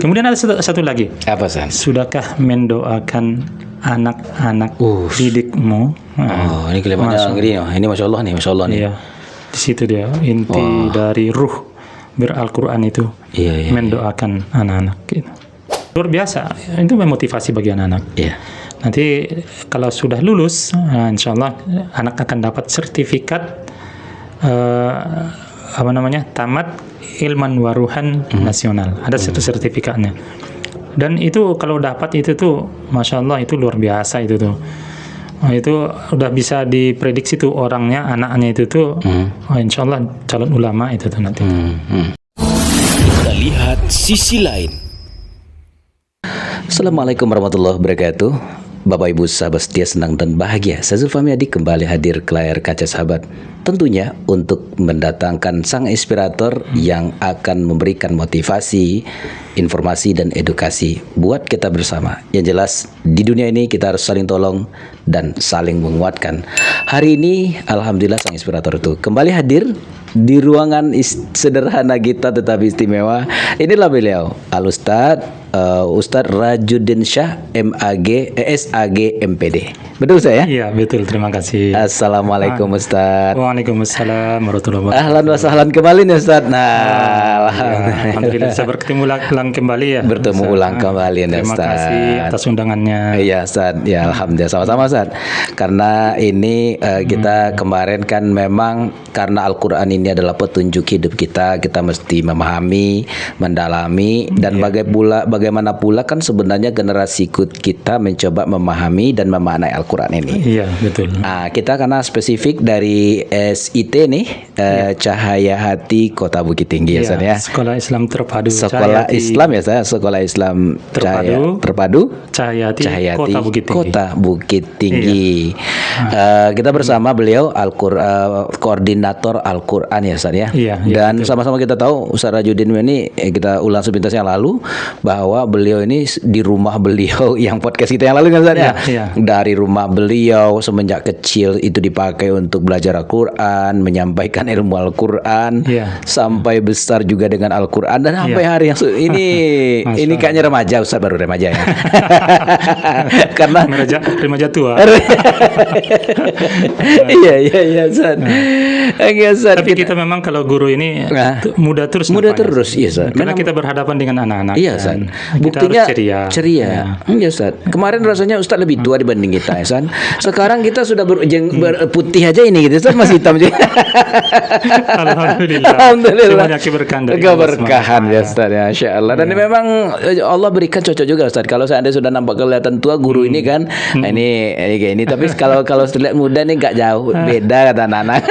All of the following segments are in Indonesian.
Kemudian ada satu lagi. Apa, San? Sudahkah mendoakan anak-anak didikmu? Oh, ini kelihatannya ngeri. Ini Masya Allah nih, Masya Allah nih. Iya. Di situ dia inti dari ruh ber-Al-Quran itu. Iya. Mendoakan anak-anak gitu. Luar biasa. Itu memotivasi bagi anak-anak. Iya. Nanti kalau sudah lulus, insya Allah anak akan dapat sertifikat tamat ilman waruhan nasional. Ada satu sertifikatnya. Dan itu kalau dapat itu tuh, masya Allah itu luar biasa itu tuh. Itu udah bisa diprediksi tuh orangnya, anaknya itu tuh, insya Allah calon ulama itu tuh nanti. Kita lihat sisi lain. Assalamualaikum warahmatullahi wabarakatuh. Bapak Ibu sahabat setia, senang dan bahagia, saya Zulfahmi Adi kembali hadir ke layar kaca sahabat. Tentunya untuk mendatangkan sang inspirator yang akan memberikan motivasi, informasi dan edukasi buat kita bersama. Yang jelas di dunia ini kita harus saling tolong dan saling menguatkan. Hari ini alhamdulillah sang inspirator itu kembali hadir di ruangan sederhana kita tetapi istimewa. Inilah beliau, Ustadz Rajuddin Syah MAG SAG MPD. Betul saya? Iya, betul. Terima kasih. Assalamualaikum Ustadz. Waalaikumsalam warahmatullahi wabarakatuh. Ahlan wa sahlan kembali nih Ustadz. Alhamdulillah bisa bertemu ulang kembali ya. Bertemu ulang kembali nih Terima Ustadz. kasih atas undangannya. Iya Ustadz. Ya alhamdulillah, sama-sama Ustadz. Karena ini kita kemarin kan memang karena Al-Quran ini adalah petunjuk hidup kita mesti memahami, mendalami dan bagaimana pula kan sebenarnya generasi kita mencoba memahami dan memaknai Al-Quran ini. Iya, betul. Nah, kita karena spesifik dari SIT nih, Cahaya Hati Kota Bukit Tinggi ya, San ya. Sekolah Islam Terpadu. Sekolah Islam ya saya, Sekolah Islam Terpadu Cahaya Hati Kota Bukit Tinggi. Kota Bukit Tinggi. Kita bersama beliau koordinator Al-Quran ya San ya. Iya, dan sama-sama kita tahu Ustaz Rajuddin ini kita ulang sepintas yang lalu bahwa beliau ini di rumah beliau yang podcast kita yang lalu kan San ya. Dari rumah beliau semenjak kecil itu dipakai untuk belajar Al-Quran, menyampaikan ilmu Al-Quran, sampai besar juga dengan Al-Quran dan sampai hari yang ini kayaknya remaja, Ustaz baru remaja ya. Karena remaja tua. Iya Ustaz. Tapi kita memang kalau guru ini muda terus iya Ustaz. Karena kita berhadapan dengan anak-anak. Iya Ustaz. Buktinya ceria. Iya Ustaz. Kemarin rasanya Ustaz lebih tua dibanding kita ya Ustaz. Sekarang kita sudah berputih aja ini gitu Ustaz, masih hitam juga. Alhamdulillah. Semuanya keberkahan ya Ustaz ya, Masya Allah. Dan memang Allah berikan cocok juga Ustaz. Kalau seandainya sudah nampak kelihatan tua guru ini kan, ini kayak ini. Tapi kalau terlihat muda nih nggak jauh beda kata anak-anak.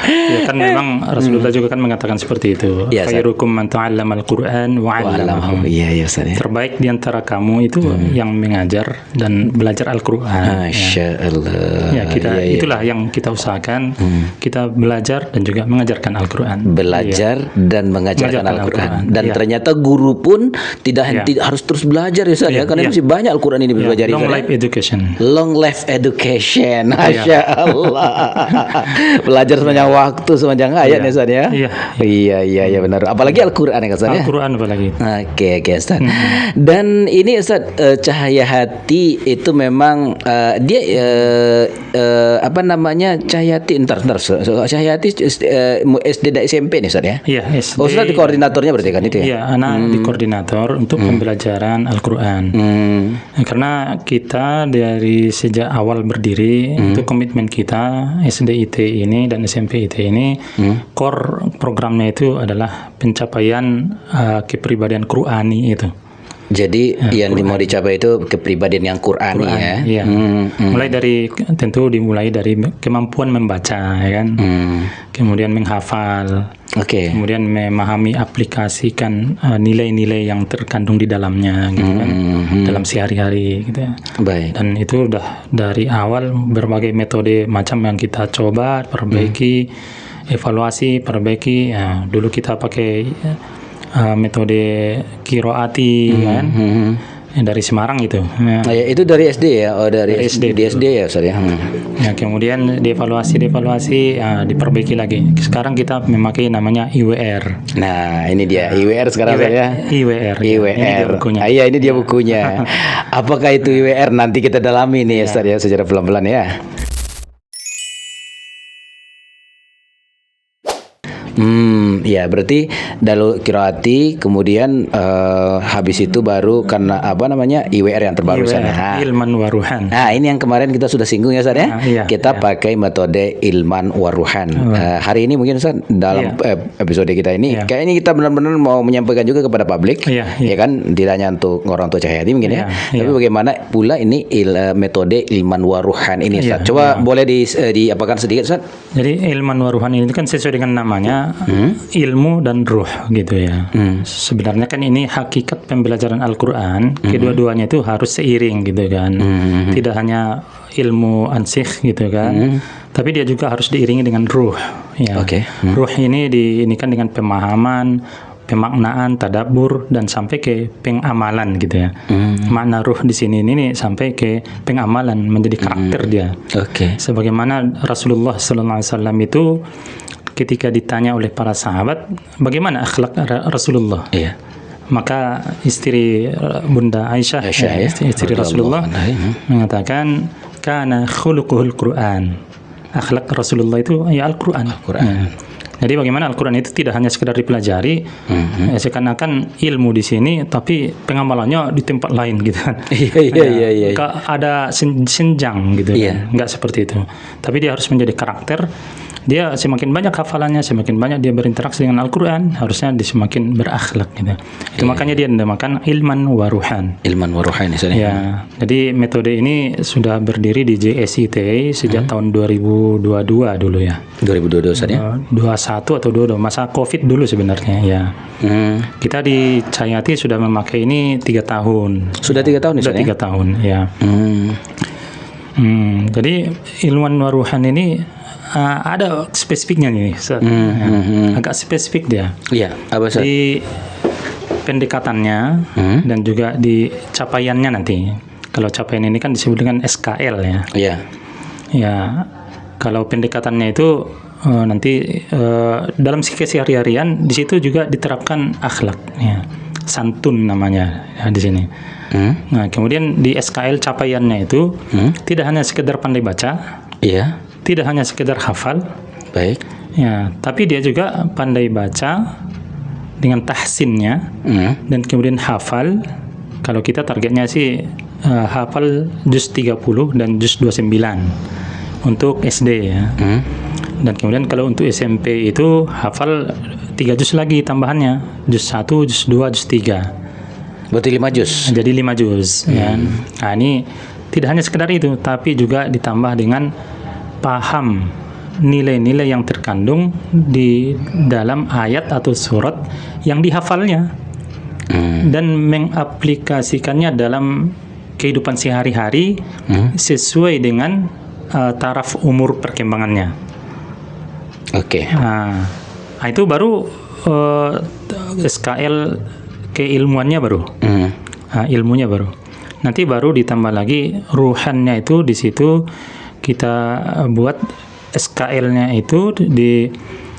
Ya kan memang Rasulullah juga kan mengatakan seperti itu. Khairukum man ta'allama al-Quran wa 'allamahu. Iya Ustaz. Terbaik di antara kamu itu yang mengajar dan belajar Al-Quran. Masya Allah. Ya, itulah yang kita usahakan. Kita belajar dan juga mengajarkan Al-Quran. Belajar dan mengajarkan Al-Quran. Dan ternyata guru pun tidak harus terus belajar ya Ustaz ya. Karena masih banyak Al-Quran ini belajar. Long life education. Long life education. Masya Allah. Belajar sepanjang waktu, sepanjang ayat ya Ustaz ya. Iya benar. Apalagi Al-Quran ya Ustaz ya. Al-Quran apalagi. Oke Ustaz. Dan ini Ustaz, Cahaya Hati itu memang dia Cahaya Hati Cahaya Hati SD dan SMP nih Ustaz ya. Iya, SD. Ustaz di koordinatornya berarti kan itu ya. Iya, anak di koordinator untuk pembelajaran Al-Quran. Karena kita dari sejak awal berdiri itu komitmen kita SDIT ini dan SMP IT ini core programnya itu adalah pencapaian kepribadian Qur'ani itu. Jadi yang mau dicapai itu kepribadian yang Qur'ani ya. Iya. Dimulai dari kemampuan membaca ya kan. Kemudian menghafal. Kemudian memahami, aplikasikan nilai-nilai yang terkandung di dalamnya gitu kan. Dalam sehari-hari gitu ya. Baik. Dan itu udah dari awal berbagai metode macam yang kita coba perbaiki, evaluasi, perbaiki. Dulu kita pakai metode qiraati kan. dari Semarang itu. Ya. Nah, ya, itu dari SD ya? Oh, dari SD di SD ya Ustaz ya? Ya, kemudian dievaluasi, ya, diperbaiki lagi. Sekarang kita memakai namanya IWR. Nah, ini dia IWR sekarang Ustaz ya? IWR. Ya. Ini dia bukunya. Iya, ini dia bukunya. Apakah itu IWR? Nanti kita dalami nih ya Ustaz ya, secara pelan-pelan ya. Ya berarti dalu qiraati, kemudian habis itu baru karena apa namanya IWR yang terbaru IWR, sana. Ilman Waruhan. Nah, ini yang kemarin kita sudah singgung ya Ustaz ya. Iya, Kita pakai metode Ilman Waruhan. Hari ini mungkin Ustaz dalam episode kita ini kayak ini kita benar-benar mau menyampaikan juga kepada publik. Ya kan, tidak hanya untuk orang tua Cahyadi mungkin ya. Tapi bagaimana pula ini metode Ilman Waruhan ini Ustaz. Coba boleh diapakan sedikit Ustaz? Jadi Ilman Waruhan ini kan sesuai dengan namanya, ilmu dan ruh gitu ya. Sebenarnya kan ini hakikat pembelajaran Al-Quran, kedua-duanya itu harus seiring gitu kan. Tidak hanya ilmu ansikh gitu kan, tapi dia juga harus diiringi dengan ruh ya. Ruh ini kan dengan pemahaman, pemaknaan, tadabbur, dan sampai ke pengamalan gitu ya. Makna ruh di sini ini sampai ke pengamalan, menjadi karakter dia. Sebagaimana Rasulullah SAW itu ketika ditanya oleh para sahabat bagaimana akhlak Rasulullah, maka istri Bunda Aisyah, istri Rasulullah mengatakan kana khuluquhul Quran, akhlak Rasulullah itu ya Al-Quran. Jadi bagaimana Al-Quran itu tidak hanya sekedar dipelajari, seakan-akan ilmu di sini, tapi pengamalannya di tempat lain gitu kan. Ada senjang gitu kan. Enggak seperti itu. Tapi dia harus menjadi karakter. Dia semakin banyak hafalannya, semakin banyak dia berinteraksi dengan Al-Quran, harusnya dia semakin berakhlak gitu. Itu makanya dia dinamakan Ilman Waruhan. Ilman Waruhan ya. Jadi metode ini sudah berdiri di JSIT sejak tahun 2022 dulu ya. 2022 Ustaz ya? 21 atau 22, masa Covid dulu sebenarnya ya. Kita di Cahyati sudah memakai ini 3 tahun. Sudah 3 tahun Sudah 3 tahun ya. Jadi Ilman Waruhan ini ada spesifiknya nih, agak spesifik dia. Iya, apa Ustaz? Di pendekatannya dan juga di capaiannya nanti. Kalau capaian ini kan disebut dengan SKL ya. Ya, kalau pendekatannya itu nanti dalam keseharian di situ juga diterapkan akhlak, ya. Santun namanya ya, di sini. Nah, kemudian di SKL capaiannya itu tidak hanya sekedar pandai baca. Tidak hanya sekedar hafal, ya, tapi dia juga pandai baca dengan tahsinnya, dan kemudian hafal. Kalau kita targetnya sih hafal juz 30 dan juz 29 untuk SD ya. Dan kemudian kalau untuk SMP itu hafal 3 juz lagi tambahannya, juz 1, juz 2, juz 3. Berarti 5 juz. Jadi 5 juz ya. Nah, ini tidak hanya sekedar itu, tapi juga ditambah dengan paham nilai-nilai yang terkandung di dalam ayat atau surat yang dihafalnya, dan mengaplikasikannya dalam kehidupan sehari-hari sesuai dengan taraf umur perkembangannya. Nah, itu baru SKL keilmuannya baru. Ilmunya baru. Nanti baru ditambah lagi ruhannya, itu di situ kita buat SKL-nya itu di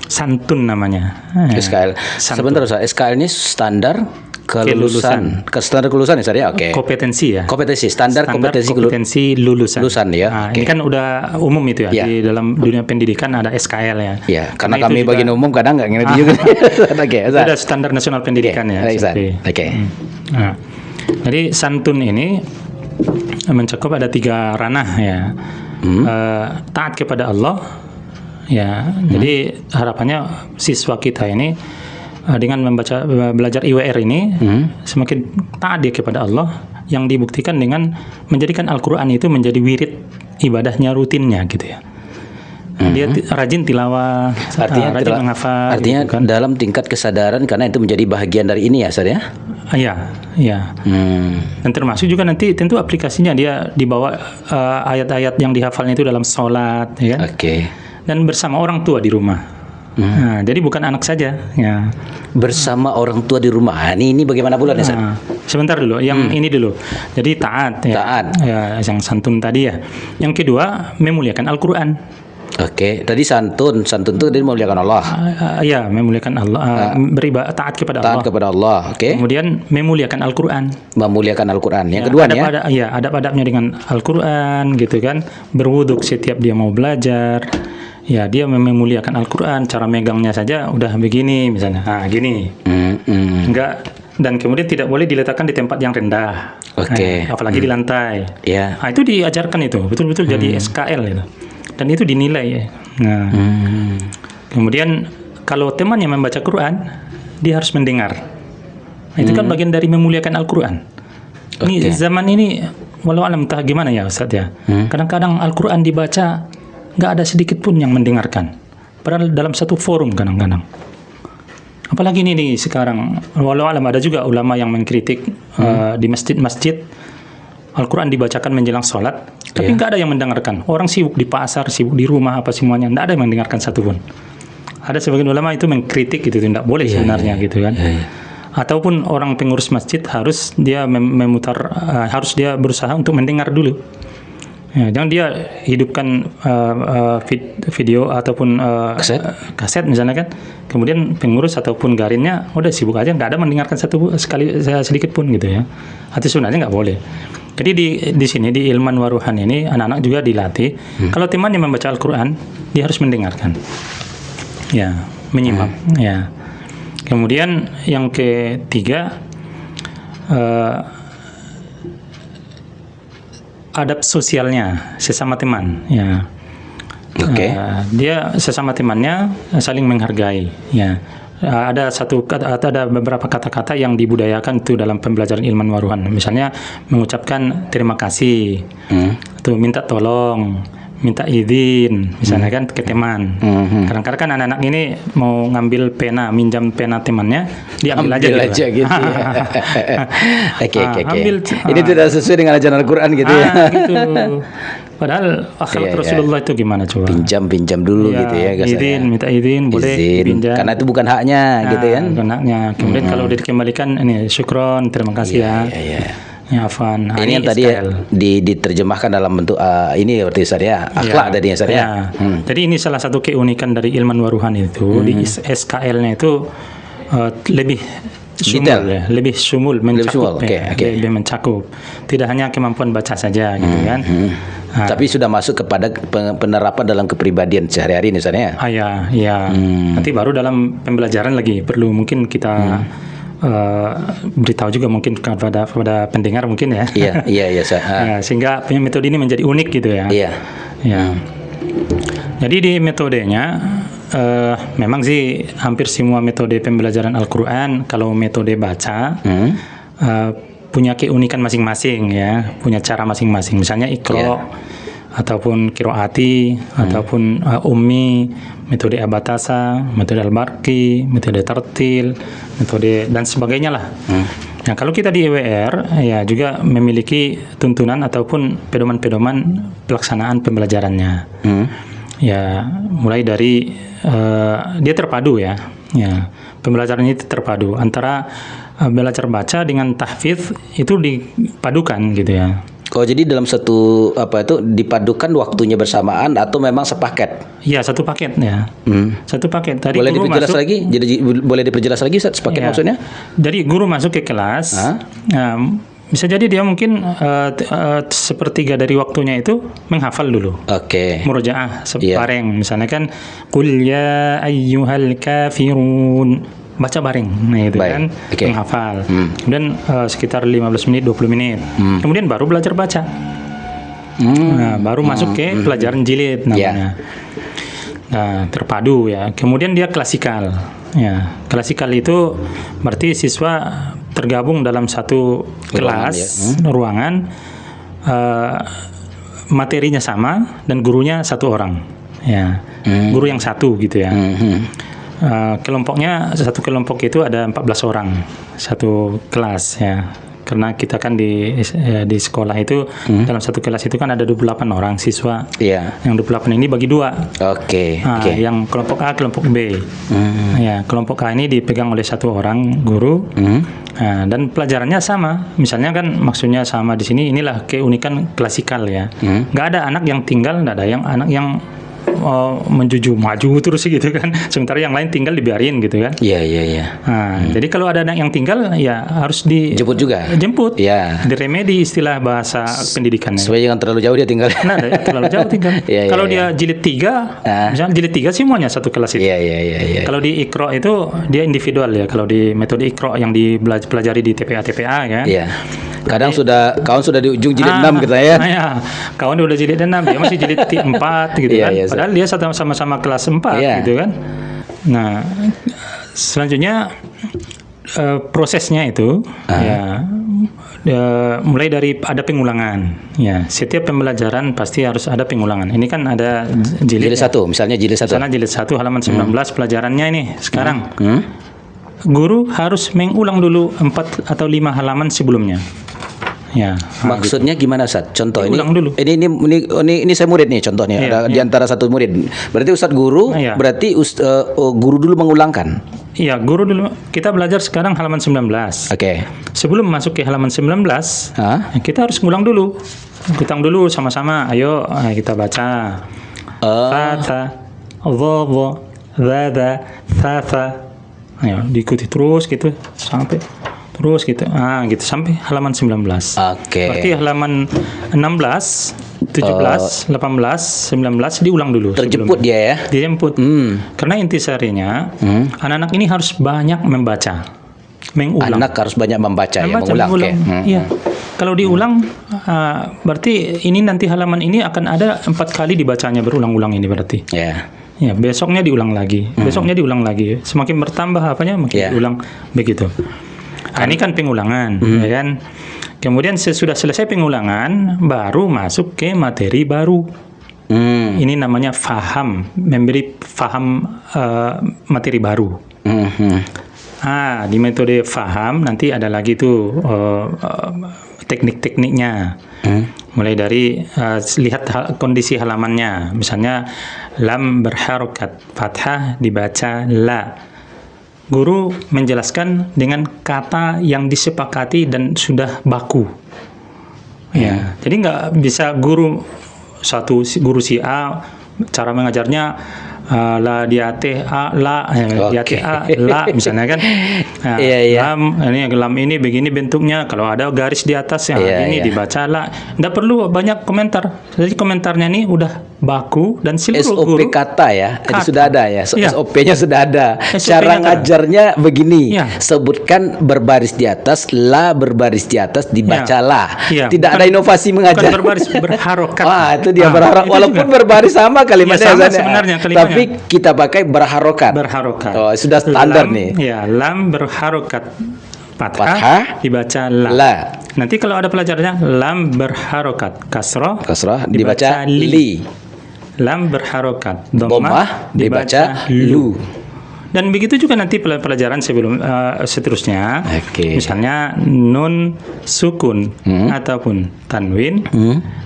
santun namanya. SKL. Sebentar Ustaz, SKL ini standar kelulusan. Standar kelulusan ya, Kompetensi ya. Standar kompetensi lulusan ya. Nah, ini kan udah umum itu ya. Di dalam dunia pendidikan ada SKL ya. Ya, karena kami bagian umum kadang nggak ngerti juga. Ada standar nasional pendidikan ya. Nah, jadi santun ini mencakup ada 3 ranah ya. Taat kepada Allah ya. Jadi harapannya siswa kita ini dengan belajar IWR ini semakin taat dia kepada Allah, yang dibuktikan dengan menjadikan Al-Quran itu menjadi wirid ibadahnya, rutinnya gitu ya. Dia rajin tilawah, rajin menghafal. Artinya gitu kan, dalam tingkat kesadaran, karena itu menjadi bagian dari ini ya, Ustaz ya? Iya. Dan termasuk juga nanti tentu aplikasinya dia dibawa ayat-ayat yang dihafalnya itu dalam sholat, ya. Dan bersama orang tua di rumah. Nah, jadi bukan anak saja, ya. Bersama orang tua di rumah. Ini bagaimana pula nih, Ustaz? Nah, sebentar dulu, yang ini dulu. Jadi taat, ya. Taat. Ya, yang santun tadi ya. Yang kedua, memuliakan Al-Quran. Oke, tadi santun itu dia memuliakan Allah. Ya, memuliakan Allah, taat kepada Taat Allah. kepada Allah, oke. Kemudian memuliakan Al-Quran. Memuliakan Al-Quran. Yang kedua ya. Adab-adabnya dengan Al-Quran, gitu kan. Berwuduk setiap dia mau belajar. Ya, dia memuliakan Al-Quran. Cara megangnya saja udah begini, misalnya. Nah, gini. Enggak. Dan kemudian tidak boleh diletakkan di tempat yang rendah. Oke. Apalagi di lantai. Ya. Nah, itu diajarkan itu. Betul-betul jadi SKL itu. Dan itu dinilai ya. Nah, kemudian kalau teman yang membaca Quran, dia harus mendengar. Nah, itu kan bagian dari memuliakan Al-Quran. Ini zaman ini, walau alam entah gimana ya Ustaz ya. Kadang-kadang Al-Quran dibaca, nggak ada sedikit pun yang mendengarkan. Padahal dalam satu forum kadang-kadang. Apalagi ini sekarang, walau alam ada juga ulama yang mengkritik di masjid-masjid Al-Quran dibacakan menjelang sholat, tapi nggak ada yang mendengarkan. Orang sibuk di pasar, sibuk di rumah, apa semuanya, nggak ada yang mendengarkan satupun. Ada sebagian ulama itu mengkritik gitu, nggak boleh sebenarnya gitu kan. Ataupun orang pengurus masjid harus dia harus dia berusaha untuk mendengar dulu. Ya, jangan dia hidupkan video ataupun kaset misalnya kan, kemudian pengurus ataupun garinnya udah sibuk aja, nggak ada mendengarkan sedikit pun gitu ya. Atau sebenarnya nggak boleh. Jadi di sini di Ilman Waruhan ini anak-anak juga dilatih. Kalau teman yang membaca Al-Quran, dia harus mendengarkan, ya, menyimak, ya. Kemudian yang ketiga, adab sosialnya sesama teman, ya. Dia sesama temannya saling menghargai, ya. Ada beberapa kata-kata yang dibudayakan itu dalam pembelajaran Ilman Waruhan. Misalnya mengucapkan terima kasih, atau minta tolong, minta izin, misalnya kan ke teman. Kadang-kadang kan anak-anak ini mau ngambil pena, minjam pena temannya, dia ambil aja gitu. Oke. Ini tidak sesuai dengan ajaran Al-Quran gitu ya. Gitu. Padahal akhlak Rasulullah itu gimana coba? Pinjam dulu gitu ya. Minta izin, boleh pinjam. Karena itu bukan haknya gitu kan. Bukan haknya. Kemudian kalau dikembalikan, ini syukron, terima kasih ya. Ya, Afan. Ini yang tadi diterjemahkan dalam bentuk ini berarti Ustaz ya, akhlak tadi ya Ustaz ya. Jadi ini salah satu keunikan dari Ilman Waruhan itu, di SKL-nya itu lebih sumul, ya, lebih sumul, mencakup, lebih mencakup. Tidak hanya kemampuan baca saja gitu kan. Tapi sudah masuk kepada penerapan dalam kepribadian sehari-hari ini Ustaz ya. Nanti baru dalam pembelajaran lagi perlu mungkin kita beritahu juga mungkin kepada pendengar mungkin ya. Iya, sehingga metode ini menjadi unik gitu ya. Jadi di metodenya memang sih hampir semua metode pembelajaran Al-Quran, kalau metode baca punya keunikan masing-masing ya, punya cara masing-masing. Misalnya Iqra ataupun Qiraati ataupun Ummi, metode Abatasa, metode Al-Barqi, metode Tartil, metode dan sebagainya lah. Nah, kalau kita di EWR ya juga memiliki tuntunan ataupun pedoman-pedoman pelaksanaan pembelajarannya. Ya, mulai dari dia terpadu ya. Pembelajaran itu terpadu antara belajar baca dengan tahfidz itu dipadukan gitu ya. Jadi dalam satu dipadukan waktunya bersamaan atau memang sepaket? Iya, satu paket ya. Satu paket. Tadi boleh diperjelas lagi? Jadi boleh diperjelas lagi sepaket maksudnya? Jadi guru masuk ke kelas. Bisa jadi dia mungkin sepertiga dari waktunya itu menghafal dulu. Murojaah bareng. Misalnya kan qul ya ayyuhal kafirun. Baca bareng, nah itu kan menghafal. Kemudian sekitar 15 menit, 20 menit. Kemudian baru belajar baca. Baru masuk ke pelajaran jilid namanya. Nah, terpadu ya. Kemudian dia klasikal. Ya, klasikal itu berarti siswa tergabung dalam satu kelas, ruangan, materinya sama dan gurunya satu orang. Ya, guru yang satu gitu ya. Kelompoknya, satu kelompok itu ada 14 orang satu kelas ya. karena kita kan di sekolah itu dalam satu kelas itu kan ada 28 orang siswa. Iya. Yang 28 ini bagi dua. Oke. Yang kelompok A, kelompok B. Ya, kelompok A ini dipegang oleh satu orang guru. Nah, dan pelajarannya sama. Misalnya kan maksudnya sama di sini, inilah keunikan klasikal ya. Nggak ada anak yang tinggal, nggak ada yang anak yang menjuju maju terus gitu kan. Sementara yang lain tinggal dibiarin gitu kan. Iya. Nah, jadi kalau ada anak yang tinggal ya harus Jemput juga. Jemput. Iya. Diremedi istilah bahasa pendidikannya. Supaya jangan terlalu jauh dia tinggal. Nah, terlalu jauh tinggal. Kalau dia jilid 3, misalnya jilid 3 semuanya satu kelas itu. Iya. Kalau di Iqra itu dia individual ya. Kalau di metode Iqra yang dipelajari di TPA kan. Iya. Kadang kawan sudah di ujung jilid 6 gitu ya. Ya. Kawan udah jilid 6, dia masih jilid 4 gitu kan. Iya, Padahal dia sama-sama kelas 4 gitu kan. Nah, selanjutnya prosesnya itu mulai dari ada pengulangan. Ya, setiap pembelajaran pasti harus ada pengulangan. Ini kan ada jilid 1, misalnya jilid 1. Misalnya jilid 1 halaman 19 pelajarannya ini sekarang. Guru harus mengulang dulu 4 atau 5 halaman sebelumnya. Ya. Maksudnya gimana, Ustaz? Contoh Ulang dulu. Ini saya murid nih contohnya. Iya, ada di antara satu murid. Berarti Ustaz guru, berarti guru dulu mengulangkan. Iya, guru dulu. Kita belajar sekarang halaman 19. Oke. Sebelum masuk ke halaman 19, kita harus ngulang dulu. Kita dulu sama-sama. Ayo, kita baca. Fata, dha, dha, tha. Ayo, diikuti terus gitu sampai terus gitu. Gitu sampai halaman 19. Oke. Berarti halaman 16, 17, 18, 19 diulang dulu. Terjemput dia ya. Dijemput. Karena intisarinya anak-anak ini harus banyak membaca. Mengulang. Anak harus banyak membaca ya, mengulang. Iya. Kalau diulang berarti ini nanti halaman ini akan ada 4 kali dibacanya berulang-ulang ini berarti. Ya, besoknya diulang lagi. Besoknya diulang lagi. Semakin bertambah makin diulang begitu. Ini kan pengulangan, ya kan? Kemudian sesudah selesai pengulangan, baru masuk ke materi baru. Ini namanya faham, memberi faham materi baru. Di metode faham nanti ada lagi tuh teknik-tekniknya. Mulai dari lihat kondisi halamannya. Misalnya lam berharokat fathah dibaca la. Guru menjelaskan dengan kata yang disepakati dan sudah baku. Ya, jadi nggak bisa guru si A cara mengajarnya la diate a la diate a la misalnya kan. Lam ini begini bentuknya, kalau ada garis di atas ini dibaca la. Nggak perlu banyak komentar. Jadi komentarnya ini udah baku dan seluruh SOP guru kata ya. Jadi sudah ada ya. Iya. SOP-nya sudah ada. Cara ngajarnya begini. Sebutkan berbaris di atas, la berbaris di atas dibaca la. Tidak ada inovasi mengajar. Bukan berbaris, berharokat. Itu dia berharokat. Walaupun berbaris sama kalimatnya sama sebenarnya kalimatnya. Tapi kita pakai berharokat. Sudah standar lam, nih. Ya, lam berharokat. Fathah dibaca la. Nanti kalau ada pelajarannya lam berharokat kasroh dibaca li. Lam berharokat dhammah dibaca lu. Dan begitu juga nanti pelajaran sebelum seterusnya. Misalnya nun sukun ataupun tanwin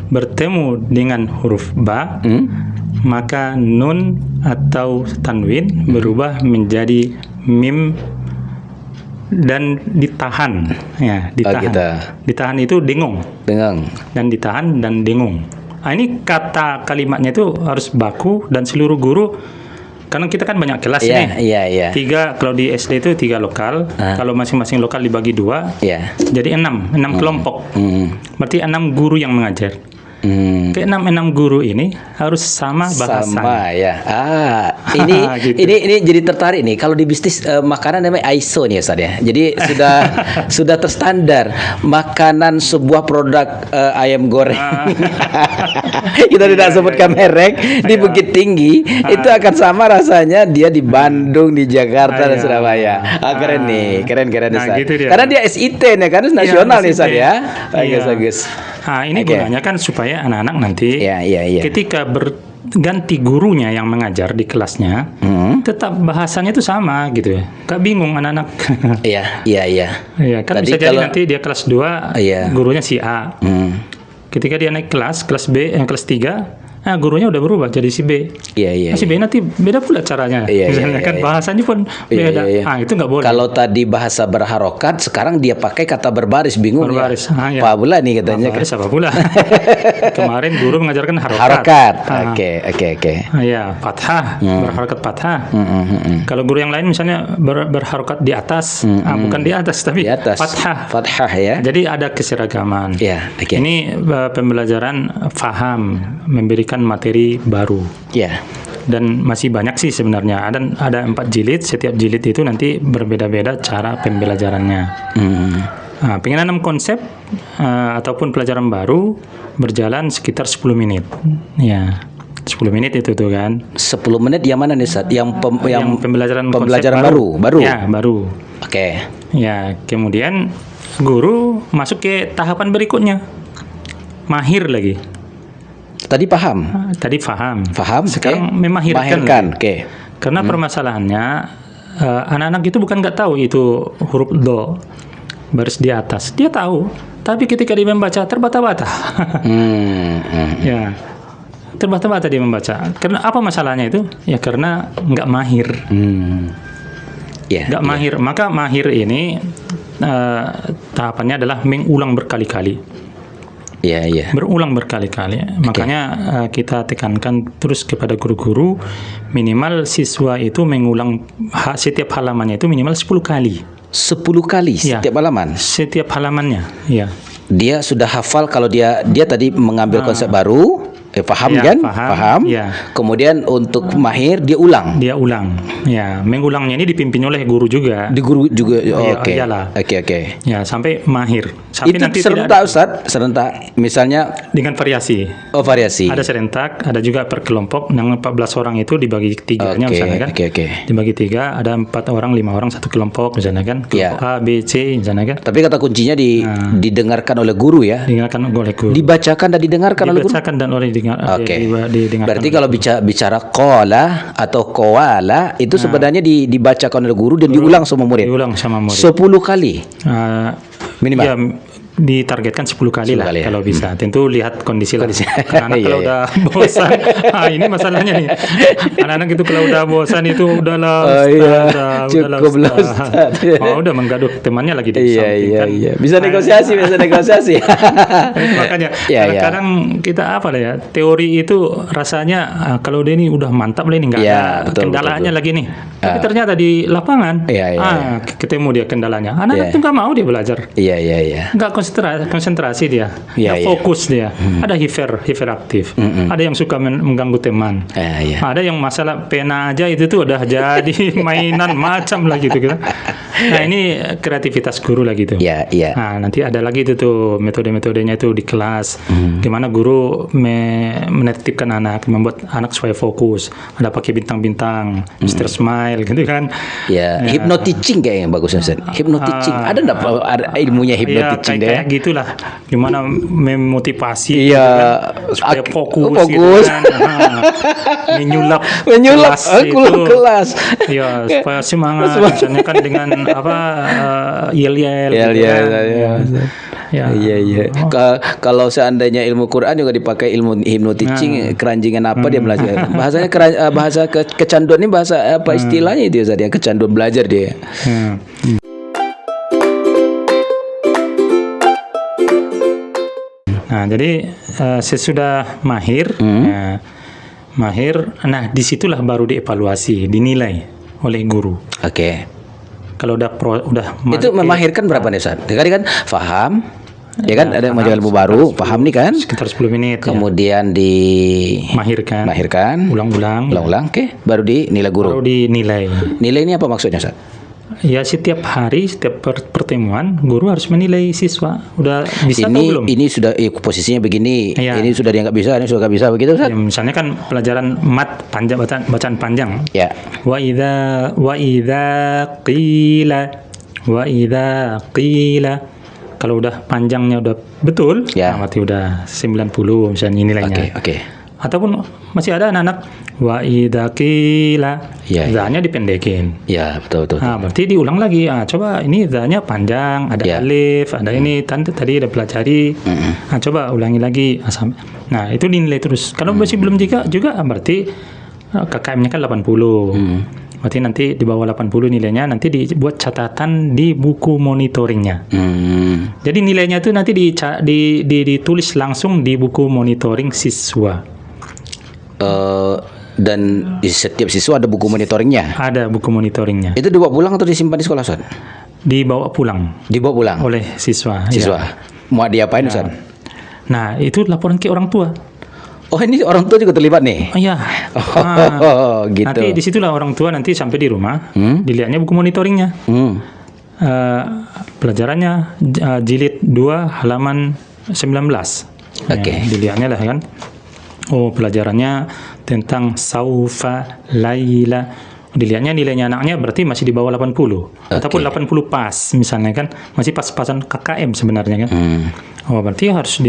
bertemu dengan huruf ba, maka nun atau tanwin berubah menjadi mim dan ditahan. Ya, ditahan itu dengung. Dan ditahan dan dengung. Ini kata kalimatnya itu harus baku dan seluruh guru, karena kita kan banyak kelas nih. Tiga, kalau di SD itu 3 lokal. Kalau masing-masing lokal dibagi 2, jadi 6 kelompok. Berarti 6 guru yang mengajar. Ke-6 guru ini harus sama bahasan. Sama ya. Gitu. Ini jadi tertarik nih. Kalau di bisnis makanan namanya ISO nih Ustaz ya. Jadi sudah terstandar makanan sebuah produk ayam goreng. Kita tidak sebutkan merek di Bukit Tinggi itu akan sama rasanya dia di Bandung, di Jakarta dan Surabaya. Keren nih, keren Ustaz. Gitu karena dia SIT nih kan nasional nih Ustaz ya. Bagus. Ini gunanya kan supaya anak-anak nanti ketika ganti gurunya yang mengajar di kelasnya, tetap bahasanya itu sama gitu ya. Gak bingung anak-anak. Iya, iya, iya. Iya, kan Tadi bisa jadi kalau- nanti dia kelas 2, Iya. gurunya si A. Ketika dia naik kelas B, kelas 3, gurunya udah berubah jadi si B. Iya, iya. Si B nanti beda pula caranya. Iya, Misalnya iya, kan iya. bahasanya pun Iya, beda. iya, iya. Itu nggak boleh. Kalau tadi bahasa berharokat, sekarang dia pakai kata berbaris, bingung Berbaris, ya. iya. Apa pula nih katanya? Baris apa pula? Kemarin guru mengajarkan harokat. Harokat. Ah. Oke. Iya, fathah, berharokat fathah. Kalau guru yang lain misalnya berharokat di atas, bukan di atas tapi Di atas. fathah. Fathah ya. Jadi ada keseragaman. Ya, oke. Ini pembelajaran faham, memberikan materi baru. Ya. Dan masih banyak sih sebenarnya. Ada 4 jilid. Setiap jilid itu nanti berbeda-beda cara pembelajarannya. Nah, pengenalan konsep ataupun pelajaran baru berjalan sekitar 10 menit. Ya, 10 menit itu tuh kan. 10 menit yang mana nih, Ustaz? Yang Pembelajaran konsep pembelajaran baru. Ya, baru. Oke. Ya, kemudian guru masuk ke tahapan berikutnya. Mahir lagi. Tadi paham. Tadi faham. Paham. Sekarang oke. memahirkan. Mahirkan. Oke. Karena permasalahannya anak-anak itu bukan nggak tahu itu huruf do baris di atas. Dia tahu, tapi ketika dia membaca terbata-bata. Ya, terbata-bata dia membaca. Karena apa masalahnya itu? Ya karena nggak mahir. Ya. Nggak mahir. Maka mahir ini tahapannya adalah mengulang berkali-kali. Iya. Berulang berkali-kali. Makanya kita tekankan terus kepada guru-guru minimal siswa itu mengulang setiap halamannya itu minimal 10 kali. 10 kali Ya. setiap halaman. Setiap halamannya, ya. Dia sudah hafal kalau dia tadi mengambil konsep baru, paham Ya, kan? paham, ya. Kemudian untuk mahir dia ulang. Dia ulang. Ya, mengulangnya ini dipimpin oleh guru juga. Di guru juga. Iya, Oke. iyalah. Oke. Ya, sampai mahir. Sampai Itu nanti serentak tidak ada, Ustaz, serentak. Misalnya dengan variasi. variasi. Ada serentak, ada juga per kelompok. Yang 14 orang itu dibagi tiganya misalnya kan. Oke. Dibagi 3, ada 4 orang, 5 orang satu kelompok misalnya kan. Kelompok Ya. A, B, C misalnya kan. Tapi kata kuncinya didengarkan oleh guru ya. Didengarkan oleh guru. Dibacakan dan didengarkan oleh guru. Dibacakan dan oleh Oke. didengarkan. Berarti kalau bicara qala atau qawala itu sebenarnya dibacakan oleh guru dan diulang sama murid. diulang sama murid. 10 kali. Minimal. Ya, ditargetkan 10 kali 10 lah kali ya. kalau bisa. Tentu lihat kondisi lah. Anak-anak Iya, kalau iya. udah bosan, ini masalahnya nih. Anak-anak itu kalau udah bosan itu udahlah Oh, iya. Ustaz, Cukup lah, Ustaz. Udah menggaduh temannya lagi di samping kan. Iya. Bisa negosiasi. Makanya Iya, iya. kadang-kadang kita apa lah ya, teori itu rasanya kalau dia ini udah mantap lah ini nggak Iya, ada betul, kendalanya betul. lagi nih. Tapi ternyata di lapangan Iya, iya, ketemu dia kendalanya. Anak-anak Iya. tuh nggak mau dia belajar. Iya. Nggak konsentrasi dia, Iya, nggak iya. fokus dia. Ada hiperaktif, ada yang suka mengganggu teman, Iya. ada yang masalah pena aja itu tuh udah jadi mainan macam lah gitu. Nah ini kreativitas guru lah gitu. Iya. Nah nanti ada lagi itu tuh metode-metodenya itu di kelas, gimana guru menertibkan anak, membuat anak supaya fokus. Ada pakai bintang-bintang, Mr. Smile gitu kan. Ya, hypnoticing kayak yang bagus Ustaz. Hypnoticing. Ada enggak ilmunya hypnoticing deh? Kayak gitulah. Gimana memotivasi Iya. gitu kan, supaya fokus, fokus. gitu kan. Menyulap kelas kelas. Ya, supaya semangat. Misalnya kan dengan yel-yel gitu kan. Ya. Iya. Kalau seandainya ilmu Quran juga dipakai ilmu hypnoticing, keranjingan apa dia belajar. Bahasanya bahasa kecanduan ini bahasa apa istilahnya itu Ustaz ya? Kecanduan belajar dia. Nah, jadi sesudah mahir, nah disitulah baru dievaluasi, dinilai oleh guru. Oke. Kalau udah Itu memahirkan berapa nih Ustaz? Tadi kan paham, ya kan ada yang mengajar ilmu baru, paham nih kan? sekitar 10 menit. Kemudian Mahirkan, ulang-ulang, oke, baru dinilai baru guru. dinilai. Nilai ini apa maksudnya Ustaz? Ya setiap hari, setiap pertemuan, guru harus menilai siswa. Udah bisa atau belum? Ini sudah posisinya begini, Iya. ini sudah dia nggak bisa, ini sudah nggak bisa begitu Ustaz? Ya, misalnya kan pelajaran mat panjang, bacaan panjang. Ya. Wa idza qila. Kalau udah panjangnya udah betul, Ya. berarti udah 90 misalnya nilainya. Oke. Ataupun masih ada anak-anak wa idza qila, Ya, ya. za-nya dipendekin. Ya, betul. Nah, berarti diulang lagi. Coba ini za-nya panjang, ada Ya. alif, ada ini tadi udah pelajari. Nah, coba ulangi lagi. Nah, itu dinilai terus. Kalau masih belum juga berarti KKM-nya kan 80. Berarti nanti di bawah 80 nilainya nanti dibuat catatan di buku monitoringnya. Jadi nilainya itu nanti ditulis langsung di buku monitoring siswa. Dan di setiap siswa ada buku monitoringnya. Ada buku monitoringnya. Itu dibawa pulang atau disimpan di sekolah, Ustaz? Dibawa pulang Dibawa pulang oleh siswa. siswa. Ya. Mau diapain, Ustaz? Nah, itu laporan ke orang tua. Oh, ini orang tua juga terlibat nih. Iya. Gitu. Nanti disitulah orang tua nanti sampai di rumah, dilihatnya buku monitoringnya. Pelajarannya jilid 2 halaman 19. Oke. Dilihatnya lah kan. Oh, pelajarannya tentang saufa laila. Dilihatnya nilainya anaknya berarti masih di bawah 80. Ataupun 80 pas misalnya kan. Masih pas-pasan KKM sebenarnya kan. Oh, berarti harus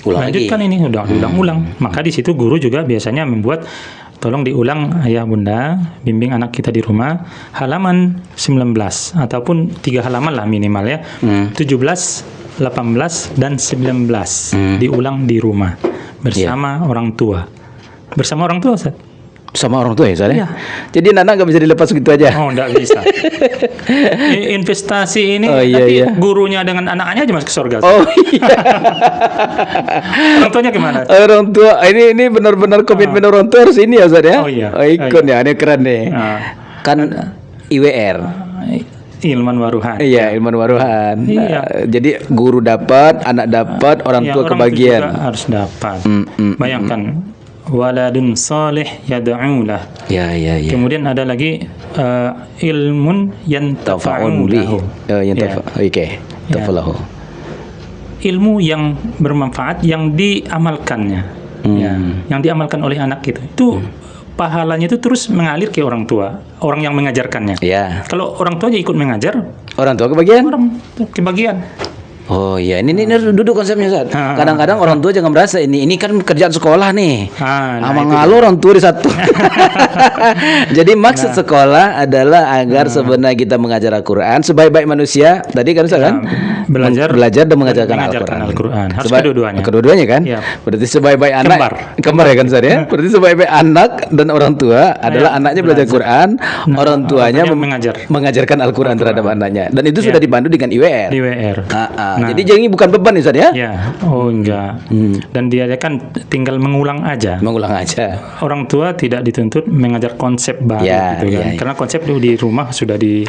lanjutkan ini udah diulang-ulang. Maka di situ guru juga biasanya membuat tolong diulang ayah bunda bimbing anak kita di rumah halaman 19 ataupun 3 halaman lah minimal ya. 17, 18 dan 19 diulang di rumah bersama orang tua. Bersama orang tua, Ustaz. Sama orang tua ya, Ustaz? Iya. Jadi anak nggak bisa dilepas gitu aja. Oh, enggak bisa. Investasi ini iya. nanti gurunya dengan anaknya aja masuk ke surga. Oh iya. Orang tuanya gimana? Orang tua ini benar-benar komitmen orang tua harus ini ya, Ustaz ya. Oh, iya. Ikon ya, ini keren nih. Kan IWR. Ilman waruhan. Iya, ilmu waruhan. Iya. Jadi guru dapat, anak dapat, orang Ya, tua orang kebagian. juga harus dapat. Bayangkan waladun salih yad'ulah. Ya. Kemudian ada lagi ilmun yantafa'u lahu. Oke. Tafalahu. Ilmu yang bermanfaat yang diamalkannya. Ya, yang diamalkan oleh anak kita. Itu pahalanya itu terus mengalir ke orang tua, orang yang mengajarkannya. Ya. Kalau orang tua aja ikut mengajar, Orang tua kebagian? orang kebagian. Oh iya, ini duduk konsepnya, Ustaz. Kadang-kadang orang tua jangan merasa ini kan kerjaan sekolah nih. Nah, Amang itu ngalu orang tua di satu. Jadi maksud sekolah adalah agar sebenarnya kita mengajar Al-Quran sebaik-baik manusia. Tadi kan Ustaz kan? Belajar dan mengajarkan Al-Quran. Harus kedua-duanya. Kedua-duanya kan? Iya. Berarti sebaik-baik anak. Kembar ya kan Ustaz ya? Berarti sebaik-baik anak dan orang tua adalah anaknya belajar Quran, orang tuanya mengajarkan Al-Quran terhadap anaknya. Dan itu sudah dipandu dengan IWR. IWR. Jadi ini bukan beban Ustaz ya? Ya, enggak. Dan dia kan tinggal mengulang aja. Orang tua tidak dituntut mengajar konsep baru gitu kan. Karena konsep itu di rumah sudah di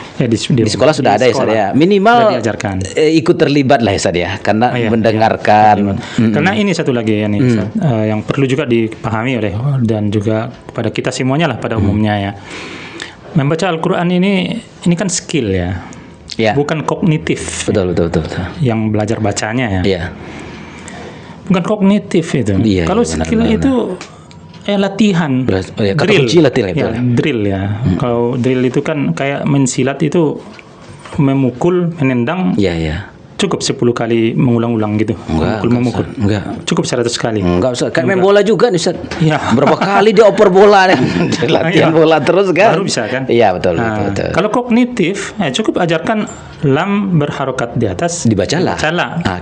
sekolah sudah ada ya Ustaz ya. Minimal diajarkan. Ikut terlibat lah ya Ustaz ya. Karena mendengarkan. Karena ini satu lagi ya nih Ustaz, yang perlu juga dipahami oleh dan juga kepada kita semuanya lah pada umumnya ya. Membaca Al-Quran ini kan skill ya. Bukan kognitif. Betul. Yang belajar bacanya ya. Iya. Bukan kognitif itu. Kalau skill itu latihan. Drill. Drill ya. Kalau drill itu kan kayak mensilat itu memukul, menendang. Iya. Cukup 10 kali mengulang-ulang gitu. Memukul. Enggak. Cukup 100 kali. Enggak usah. Kayak main bola juga nih Ustaz. Iya. Berapa kali dia oper bola nih. Latihan bola terus kan. Baru bisa kan? Iya, betul. Kalau kognitif, cukup ajarkan lam berharokat di atas. Dibacalah.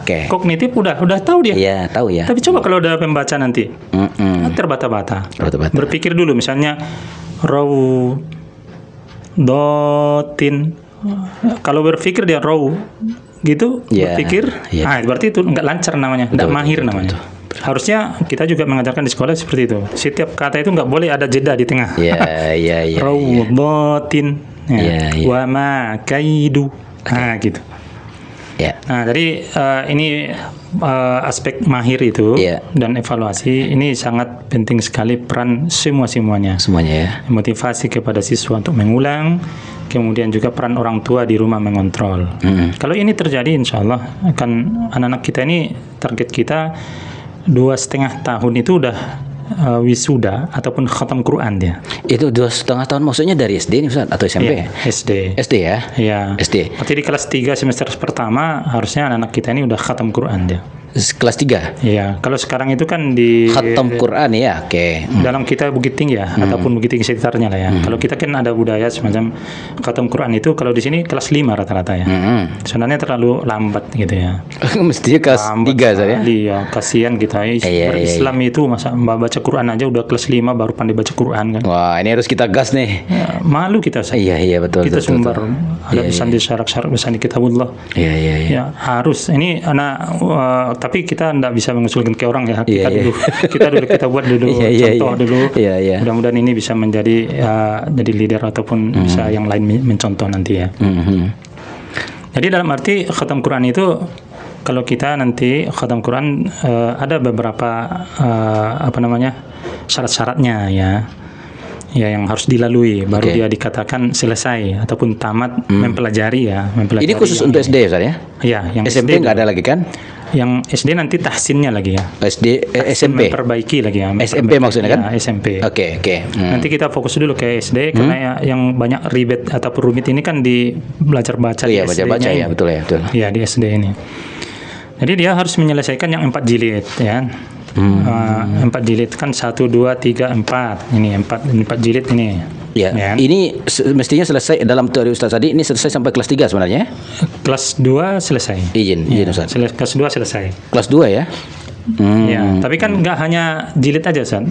Oke. Kognitif udah tahu dia. Iya, tahu ya. Tapi coba kalau udah pembaca nanti. Terbata-bata. Berpikir dulu misalnya raw dotin. Kalau berpikir dia raw gitu, berpikir, berarti itu nggak lancar namanya, nggak mahir namanya. Harusnya kita juga mengajarkan di sekolah seperti itu. Setiap kata itu nggak boleh ada jeda di tengah. Iya. Rawdatin, wa ma kaidu, gitu. Nah, jadi ini aspek mahir itu dan evaluasi ini sangat penting sekali peran semuanya ya. Motivasi kepada siswa untuk mengulang. Kemudian juga peran orang tua di rumah mengontrol. Kalau ini terjadi, insya Allah akan anak-anak kita ini, target kita 2,5 tahun itu udah wisuda ataupun khatam Quran dia. Itu 2,5 tahun maksudnya dari SD nih Ustaz atau SMP? SD ya? Iya. SD. Berarti di kelas 3 semester pertama harusnya anak-anak kita ini udah khatam Quran dia. Kelas 3. Iya, kalau sekarang itu kan di Khatam Quran ya. Oke. dalam kita Bukit Tinggi ya, ataupun Bukit Tinggi sekitarnya lah ya. Kalau kita kan ada budaya semacam khatam Quran itu kalau di sini kelas 5 rata-rata ya. Sebenarnya terlalu lambat gitu ya. Mestinya kelas 3 saya. Iya, kasihan kita. Islam itu masa baca Quran aja udah kelas 5 baru pandai baca Quran kan. Wah, ini harus kita gas nih. Ya, malu kita. Iya, betul. Kita betul, sumber betul. ada pesan di syarak-syarak pesan di kitabullah. Iya. Ya harus ini anak tapi kita tidak bisa mengusulkan ke orang ya. Kita dulu kita buat dulu contoh dulu. Iya. Mudah-mudahan ini bisa menjadi jadi leader ataupun bisa yang lain mencontoh nanti ya. Jadi dalam arti khatam Quran itu kalau kita nanti khatam Quran ada beberapa syarat-syaratnya ya. Ya yang harus dilalui baru dia dikatakan selesai ataupun tamat mempelajari. Ini khusus untuk SD Ustaz ya? Iya, yang SMP nggak ada lagi kan? Yang SD nanti tahsinnya lagi ya. SMP. Memperbaiki lagi ya. SMP maksudnya kan? Ya, SMP. Oke. Nanti kita fokus dulu ke SD karena yang banyak ribet atau rumit ini kan di belajar baca di SD. Iya, baca ya, betul. Iya, di SD ini. Jadi dia harus menyelesaikan yang 4 jilid ya. 4 jilid kan 1, 2, 3, 4 ini 4 jilid ini ya. Ini mestinya selesai dalam teori Ustaz tadi ini selesai sampai kelas 3 sebenarnya. Kelas 2 selesai. Izin Ustaz. Kelas 2 selesai. Kelas 2 ya. Ya, tapi kan nggak hanya jilid aja Ustaz.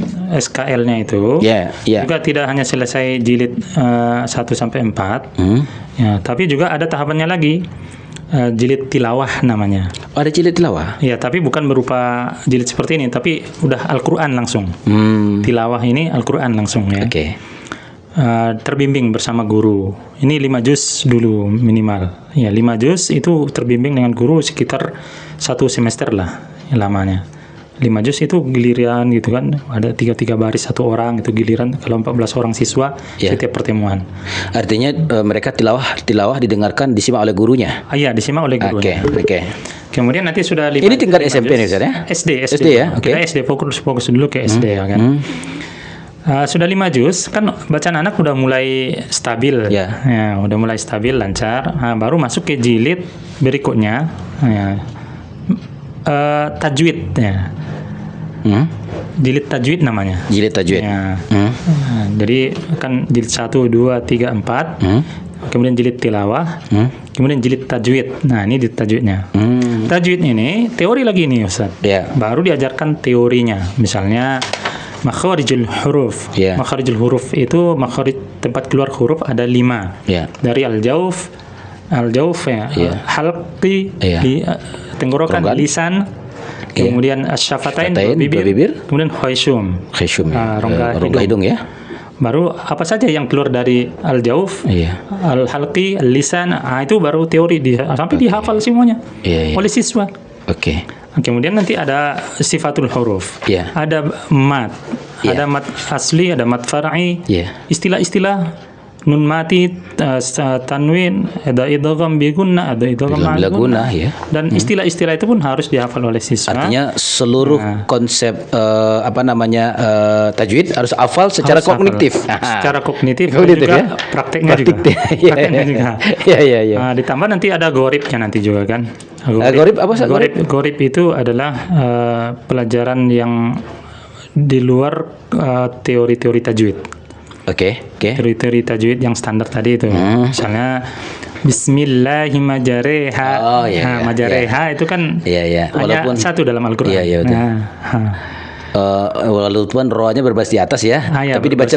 SKL-nya itu juga tidak hanya selesai jilid 1 sampai 4. Ya, tapi juga ada tahapannya lagi. Jilid tilawah namanya. Ada jilid tilawah? Iya, tapi bukan berupa jilid seperti ini, tapi udah Al-Quran langsung. Tilawah ini Al-Quran langsung ya. Oke. Terbimbing bersama guru. Ini 5 juz dulu minimal. Ya, 5 juz itu terbimbing dengan guru sekitar 1 semester lah lamanya. 5 juz itu giliran gitu kan, ada 3 baris 1 orang itu giliran kalau 14 orang siswa setiap pertemuan. Artinya mereka tilawah didengarkan disimak oleh gurunya. Iya, disimak oleh gurunya. Oke. Kemudian nanti sudah ini tingkat SMP nih Ustaz ya? SD ya. Oke. Kita SD fokus dulu ke SD ya kan. Sudah 5 juz kan bacaan anak udah mulai stabil. Ya, udah mulai stabil lancar. Baru masuk ke jilid berikutnya. Tajwid ya. Jilid tajwid namanya. Jilid tajwid. Ya. Jadi kan jilid 1, 2, 3, 4. Kemudian jilid tilawah. Kemudian jilid tajwid. Nah, ini jilid tajwidnya. Tajwid ini teori lagi nih Ustaz. Baru diajarkan teorinya. Misalnya makharijul huruf. Makharijul huruf itu makharij tempat keluar huruf ada 5. Dari al-jauf halqi tenggorokan, lisan, kemudian syafatain bibir, kemudian khaysum rongga hidung ya. Baru apa saja yang keluar dari al-jauf, al-halqi, al-lisan, itu baru teori sampai dihafal semuanya oleh siswa. Oke. Kemudian nanti ada sifatul huruf, ada mat, ada mat asli, ada mat far'i, istilah-istilah nun mati, tanwin, ada idgham bi gunnah, ada idgham ma'al gunnah, dan istilah-istilah itu pun harus dihafal oleh siswa. Artinya seluruh konsep tajwid harus hafal secara kognitif. Secara kognitif juga prakteknya juga. Iya. Ditambah nanti ada goribnya nanti juga kan. Gorib apa sih? Gorib itu adalah pelajaran yang di luar teori-teori tajwid. Oke. Teori-teori tajwid yang standar tadi itu. Misalnya Bismillahirrahmanirrahim. Majareha itu kan walaupun hanya satu dalam Al-Quran. Walaupun rohnya berbaris di atas ya, tapi dibaca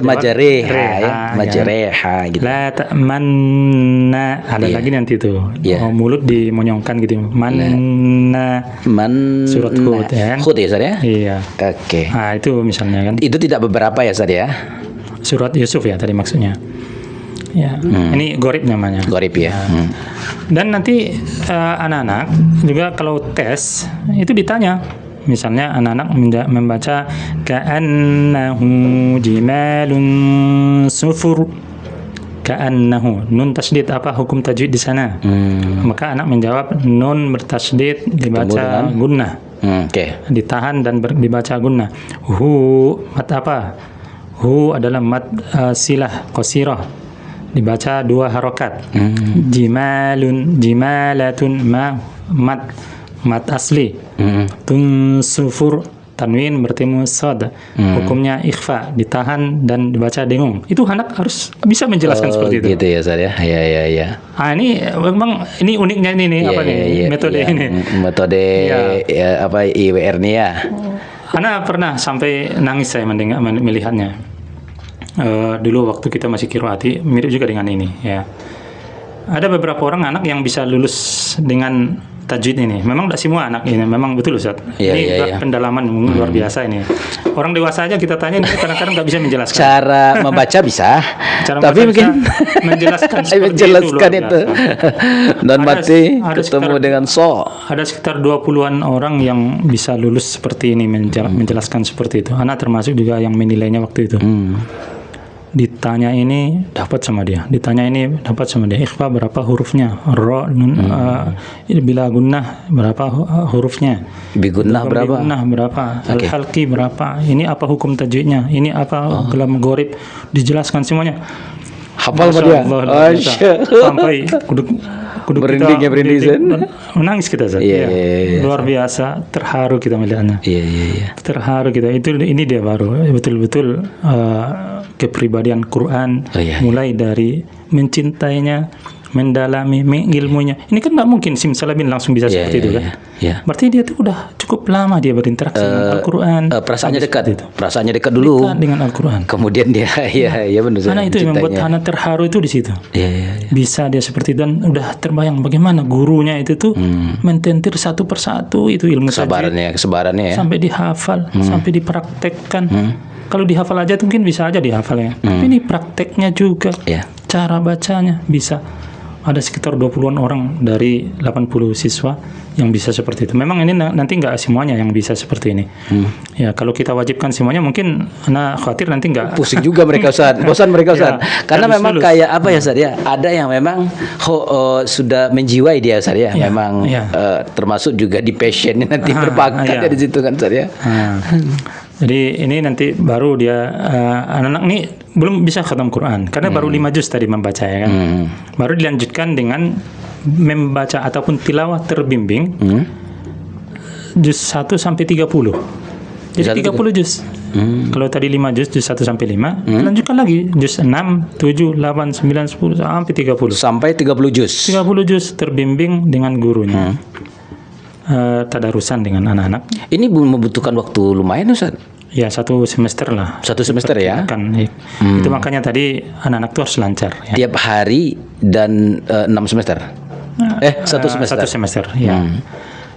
majareha gitu. La ta'manna ada lagi nanti tuh. Mulut dimonyongkan gitu. Surat Hud ya. Hud ya Ustaz ya? Iya. Oke. Itu misalnya kan. Itu tidak beberapa ya Ustaz ya? Surat Yusuf ya tadi maksudnya. Ya, ini gorib namanya. Gorib ya. Dan nanti anak-anak juga kalau tes itu ditanya. Misalnya anak-anak membaca ka'annahu jimalun sufur. Ka'annahu, nun tasydid, apa hukum tajwid di sana? Maka anak menjawab nun bertasydid dibaca gunnah. Ditahan dan dibaca gunnah. Mat apa? Hu adalah mat silah qasirah, dibaca 2 harokat. Jimalatun mat mat asli. Tunsufur tanwin bertemu sod. Hukumnya ikhfa, ditahan dan dibaca dengung. Itu anak harus bisa menjelaskan seperti itu. Gitu ya, Ustaz ya. Ya. Ini memang ini uniknya ini nih metode ini. Metode IWR nih ya. Ana pernah sampai nangis saya melihatnya. Dulu waktu kita masih kiroati, mirip juga dengan ini ya. Ada beberapa orang anak yang bisa lulus dengan tajwid ini. Memang tidak semua anak ini, memang betul Ustaz. Ini pendalaman luar biasa ini. Orang dewasa aja kita tanya, ini kadang-kadang nggak bisa menjelaskan. Cara membaca bisa, membaca tapi mungkin menjelaskan menjelaskan itu. Dan mati ketemu dengan Ada sekitar 20-an orang yang bisa lulus seperti ini, menjelaskan seperti itu. Anak termasuk juga yang menilainya waktu itu. Ditanya ini dapat sama dia, ikhfa berapa hurufnya, ro nun bila gunnah berapa hurufnya, bigunnah berapa, al-halqi berapa, ini apa hukum tajwidnya, ini apa gelam gorib, dijelaskan semuanya. Hafal dia. Sampai kuduk merinding ya, menangis kita Zat. Luar biasa, terharu kita melihatnya. Terharu kita. Ini dia baru betul-betul kepribadian Quran, mulai dari mencintainya, mendalami, mengilmunya. Ini kan nggak mungkin simsalabim langsung bisa seperti itu kan? Berarti dia tuh udah cukup lama dia berinteraksi dengan Al-Quran. Perasaannya dekat dulu. Dekat dengan Al-Quran. Kemudian dia, benar. Karena itu yang membuat anak terharu itu di situ. Bisa dia seperti itu, dan udah terbayang bagaimana gurunya itu tuh mententir satu persatu itu ilmu kesabarannya ya. Sampai dihafal, sampai dipraktekkan. Kalau dihafal aja mungkin bisa aja dihafal ya. Tapi ini prakteknya juga. Cara bacanya bisa. Ada sekitar 20-an orang dari 80 siswa yang bisa seperti itu. Memang ini nanti nggak semuanya yang bisa seperti ini. Ya, kalau kita wajibkan semuanya mungkin anak khawatir nanti nggak. Pusing juga mereka Ustaz. Bosan mereka Ustaz. Karena memang kayak apa ya Ustaz ya? Ada yang memang sudah menjiwai dia Ustaz ya. Memang termasuk juga di passionnya nanti berbakat di situ kan Ustaz ya. Jadi ini nanti baru dia anak-anak ini belum bisa khatam Quran karena baru 5 juz tadi membaca ya kan. Baru dilanjutkan dengan membaca ataupun tilawah terbimbing juz 1 sampai 30. Jadi 30 juz. Kalau tadi 5 juz 1 sampai 5, lanjutkan lagi juz 6, 7, 8, 9, 10 sampai 30. Sampai 30 juz. 30 juz terbimbing dengan gurunya. Tadarusan dengan anak-anak. Ini membutuhkan waktu lumayan Ustaz? Ya, 1 semester lah. 1 semester ya? Itu makanya tadi anak-anak itu harus lancar. Ya. Tiap hari dan 6 semester? 1 semester? 1 semester, ya.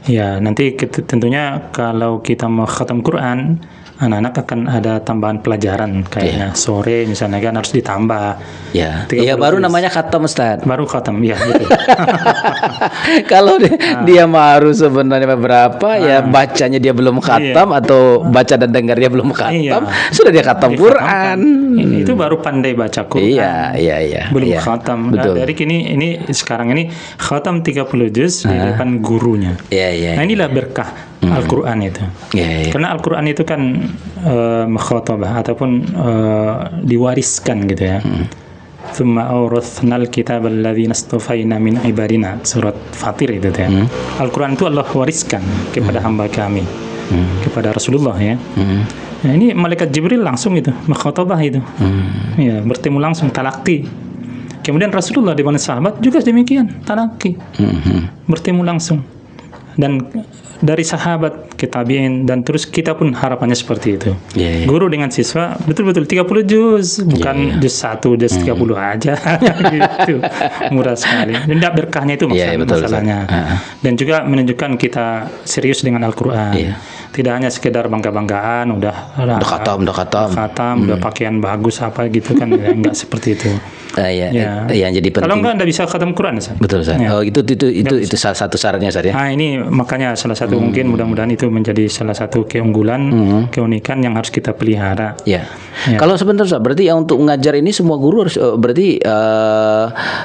Ya, nanti tentunya kalau kita mau khatam Quran, anak-anak akan ada tambahan pelajaran kayaknya sore misalnya kan harus ditambah. Ya baru namanya khatam Ustaz. Baru khatam ya gitu. Kalau dia baru sebenarnya berapa ya bacanya dia belum khatam atau baca dan dengar dia belum khatam, sudah dia khatam Quran. Itu baru pandai baca Quran. Iya. Belum khatam. Dari ini sekarang ini khatam 30 juz di depan gurunya. Nah, inilah berkah Al-Quran itu. Karena Al-Quran itu kan mukhatabah ataupun diwariskan gitu ya. Tsumma awrathnal kitab alladzina istafaina min ibadina, surat Fatir itu ya. Al-Quran itu Allah wariskan kepada hamba kami, kepada Rasulullah ya. Nah, ini malaikat Jibril langsung itu mukhatabah itu. Ya, bertemu langsung talaqi. Kemudian Rasulullah di mana sahabat juga demikian, talaqi. Bertemu langsung. Dan dari sahabat ke tabi'in dan terus kita pun harapannya seperti itu. Guru dengan siswa betul-betul 30 juz, bukan juz 1, juz 30 aja gitu. Murah sekali. Dan berkahnya itu masalahnya. Dan juga menunjukkan kita serius dengan Al-Qur'an. Tidak hanya sekedar bangga-banggaan udah khatam, udah pakaian bagus apa gitu kan, enggak seperti itu. Yang jadi penting. Kalau enggak bisa khatam Quran, Ustaz. Betul, Ustaz. Itu salah satu syaratnya, Ustaz ya. Nah, ini makanya salah satu mungkin mudah-mudahan itu menjadi salah satu keunggulan, keunikan yang harus kita pelihara. Kalau sebentar, Ustaz, berarti untuk mengajar ini semua guru harus berarti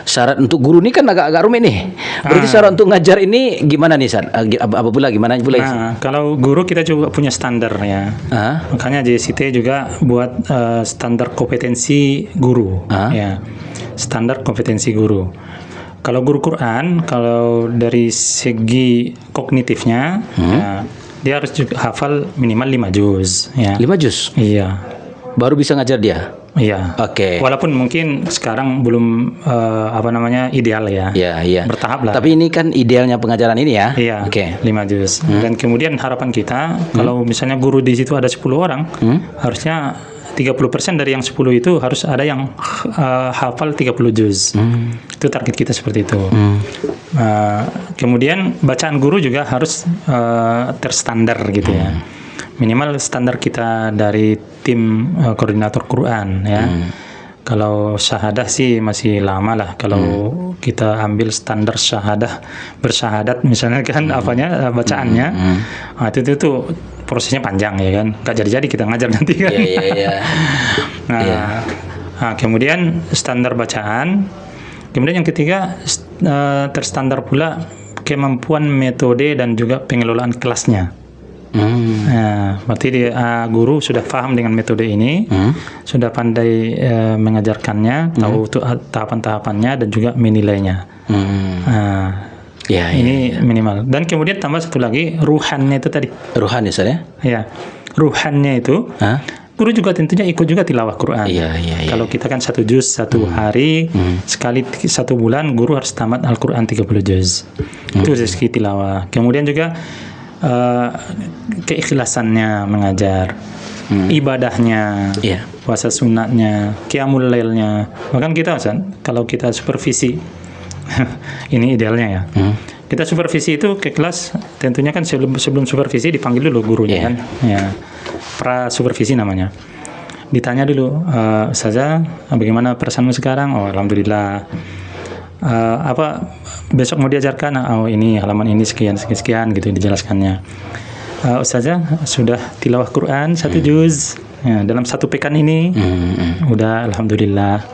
syarat untuk guru ini kan agak rumit nih. Berarti syarat untuk ngajar ini gimana nih, Ustaz? Apa pula gimana pula? Kalau guru kita juga punya standar ya. Makanya JCT juga buat standar kompetensi guru ya. Standar kompetensi guru. Kalau guru Quran, kalau dari segi kognitifnya, ya, dia harus juga hafal minimal 5 juz. Ya. 5 juz? Iya. Baru bisa ngajar dia? Iya. Oke. Walaupun mungkin sekarang belum ideal ya. Iya. Bertahap lah. Tapi ini kan idealnya pengajaran ini ya? Iya. Oke. 5 juz. Dan kemudian harapan kita, kalau misalnya guru di situ ada 10 orang, harusnya 30% dari yang 10 itu harus ada yang hafal 30 juz. Itu target kita seperti itu. Kemudian bacaan guru juga harus terstandar gitu ya. Minimal standar kita dari tim koordinator Quran ya. Kalau syahadah sih masih lama lah. Kalau kita ambil standar syahadah bersyahadat misalnya kan bacaannya, itu tuh prosesnya panjang ya kan. Gak jadi-jadi kita ngajar nanti kan. Iya. Kemudian standar bacaan. Kemudian yang ketiga terstandar pula kemampuan metode dan juga pengelolaan kelasnya. Berarti guru sudah paham dengan metode ini, sudah pandai mengajarkannya, tahu tahapan-tahapannya dan juga menilainya. Ini minimal. Dan kemudian tambah satu lagi, ruhannya itu tadi. Ruhan ya, saya? Ya, ruhannya itu. Guru juga tentunya ikut juga tilawah Quran. Iya. Kalau kita kan 1 juz 1 hari, sekali 1 bulan guru harus tamat Al-Quran 30 juz. Itu dari segi tilawah. Kemudian juga keikhlasannya mengajar, ibadahnya, puasa sunatnya, qiyamul lailnya. Bahkan kita kalau kita supervisi, ini idealnya ya. Kita supervisi itu ke kelas, tentunya kan sebelum supervisi dipanggil dulu gurunya kan, ya, pra supervisi namanya. Ditanya dulu, Ustazah, bagaimana perasaanmu sekarang? Oh, alhamdulillah. Besok mau diajarkan? Oh, ini halaman ini sekian gitu dijelaskannya. Ustazah sudah tilawah Quran 1 juz ya, dalam 1 pekan ini. Udah alhamdulillah.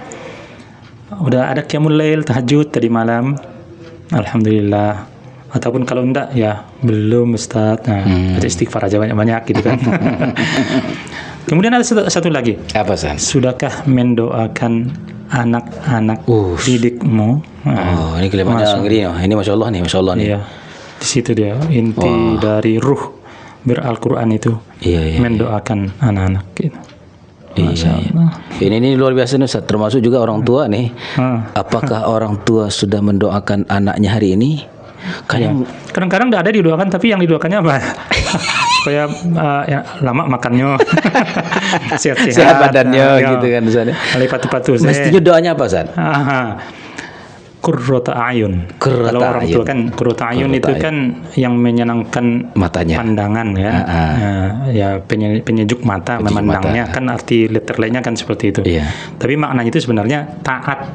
Udah ada qiyamul lail, tahajud tadi malam. Alhamdulillah. Ataupun kalau enggak ya belum Ustaz. Ada istighfar aja banyak-banyak gitu kan. Kemudian ada satu lagi. Apa, San? Sudahkah mendoakan anak-anak didikmu? Ini kelihatannya ngeri. Ini Masya Allah nih. Iya. Di situ dia inti dari ruh ber-Al-Quran itu. Iya. Mendoakan anak-anak gitu. Iya. Ini luar biasa nih Ustaz. Termasuk juga orang tua nih. Apakah orang tua sudah mendoakan anaknya hari ini? Kadang-kadang tidak ada didoakan, tapi yang didoakannya apa? Kayak lama makannya, sehat badannya gitu kan Ustaz. Patu-patu. Mestinya doanya apa Ustaz? Qurrata ayun. Kalau orang tua kan qurrata ayun itu kan yang menyenangkan matanya, pandangan ya. Ya penyejuk mata memandangnya kan, arti literalnya kan seperti itu. Tapi maknanya itu sebenarnya taat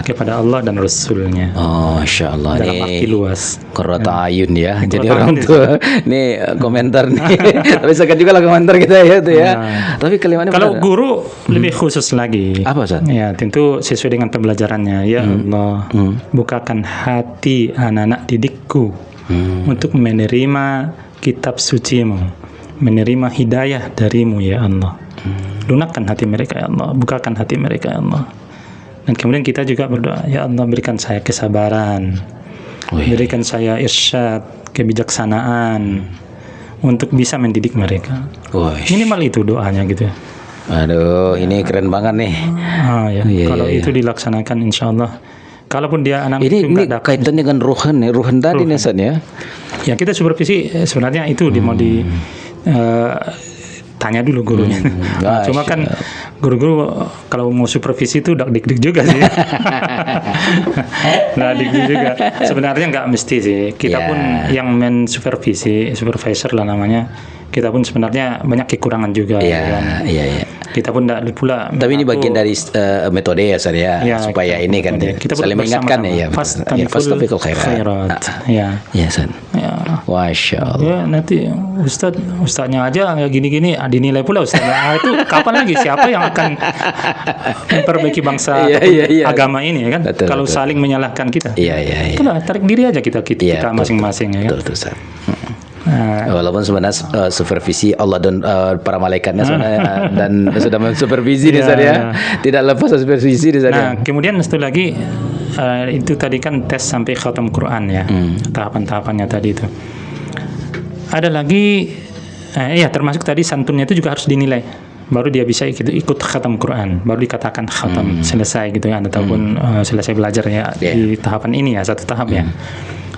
kepada Allah dan Rasulnya. Masya Allah. Dalam arti luas. Qurrata ayun ya. Jadi orang tua. Nih komentar nih. Tapi sekarang juga lah komentar kita ya itu ya. Tapi kalimatnya kalau guru lebih khusus lagi. Apa Ustaz? Ya tentu sesuai dengan pembelajarannya. Ya Allah. Bukakan hati anak-anak didikku untuk menerima kitab sucimu, menerima hidayah darimu ya Allah. Lunakkan hati mereka ya Allah, bukakan hati mereka ya Allah. Dan kemudian kita juga berdoa, ya Allah berikan saya kesabaran, berikan saya irsyad, kebijaksanaan untuk bisa mendidik mereka. Minimal itu doanya gitu. Aduh, ini keren banget nih. Kalau itu dilaksanakan insya Allah. Kalaupun dia anak ini kaitannya dengan ruhan tadi nih Ustaz ya. Ya kita supervisi sebenarnya itu mau tanya dulu gurunya. Cuma kan guru-guru kalau mau supervisi itu udah dik-dik juga sih. Dik-dik juga. Sebenarnya nggak mesti sih. Kita pun yang supervisor lah namanya. Kita pun sebenarnya banyak kekurangan juga. Iya. Kita pun tidak pula. Tapi ini bagian dari metode ya Ustaz ya, supaya ini kan kita saling mengingatkan ya. Fastabiqul khairat. Ya Ustaz. Masya Allah. Ya nanti ustaznya aja gini-gini dinilai pula ustaznya. Itu kapan lagi siapa yang akan memperbaiki bangsa agama ini ya kan? Kalau saling menyalahkan kita. Iya. Itulah tarik diri aja kita masing-masing ya kan. Betul Ustaz. Walaupun sebenarnya supervisi Allah dan para malaikatnya dan sudah mensupervisi di sana ya. Tidak lepas supervisi di sana. Kemudian satu lagi itu tadi kan tes sampai khatam Quran ya, tahapan-tahapannya tadi itu. Ada lagi, ya termasuk tadi santunnya itu juga harus dinilai, baru dia bisa ikut khatam Quran, baru dikatakan khatam selesai gitu kan, ataupun selesai belajar ya di tahapan ini ya, satu tahap ya.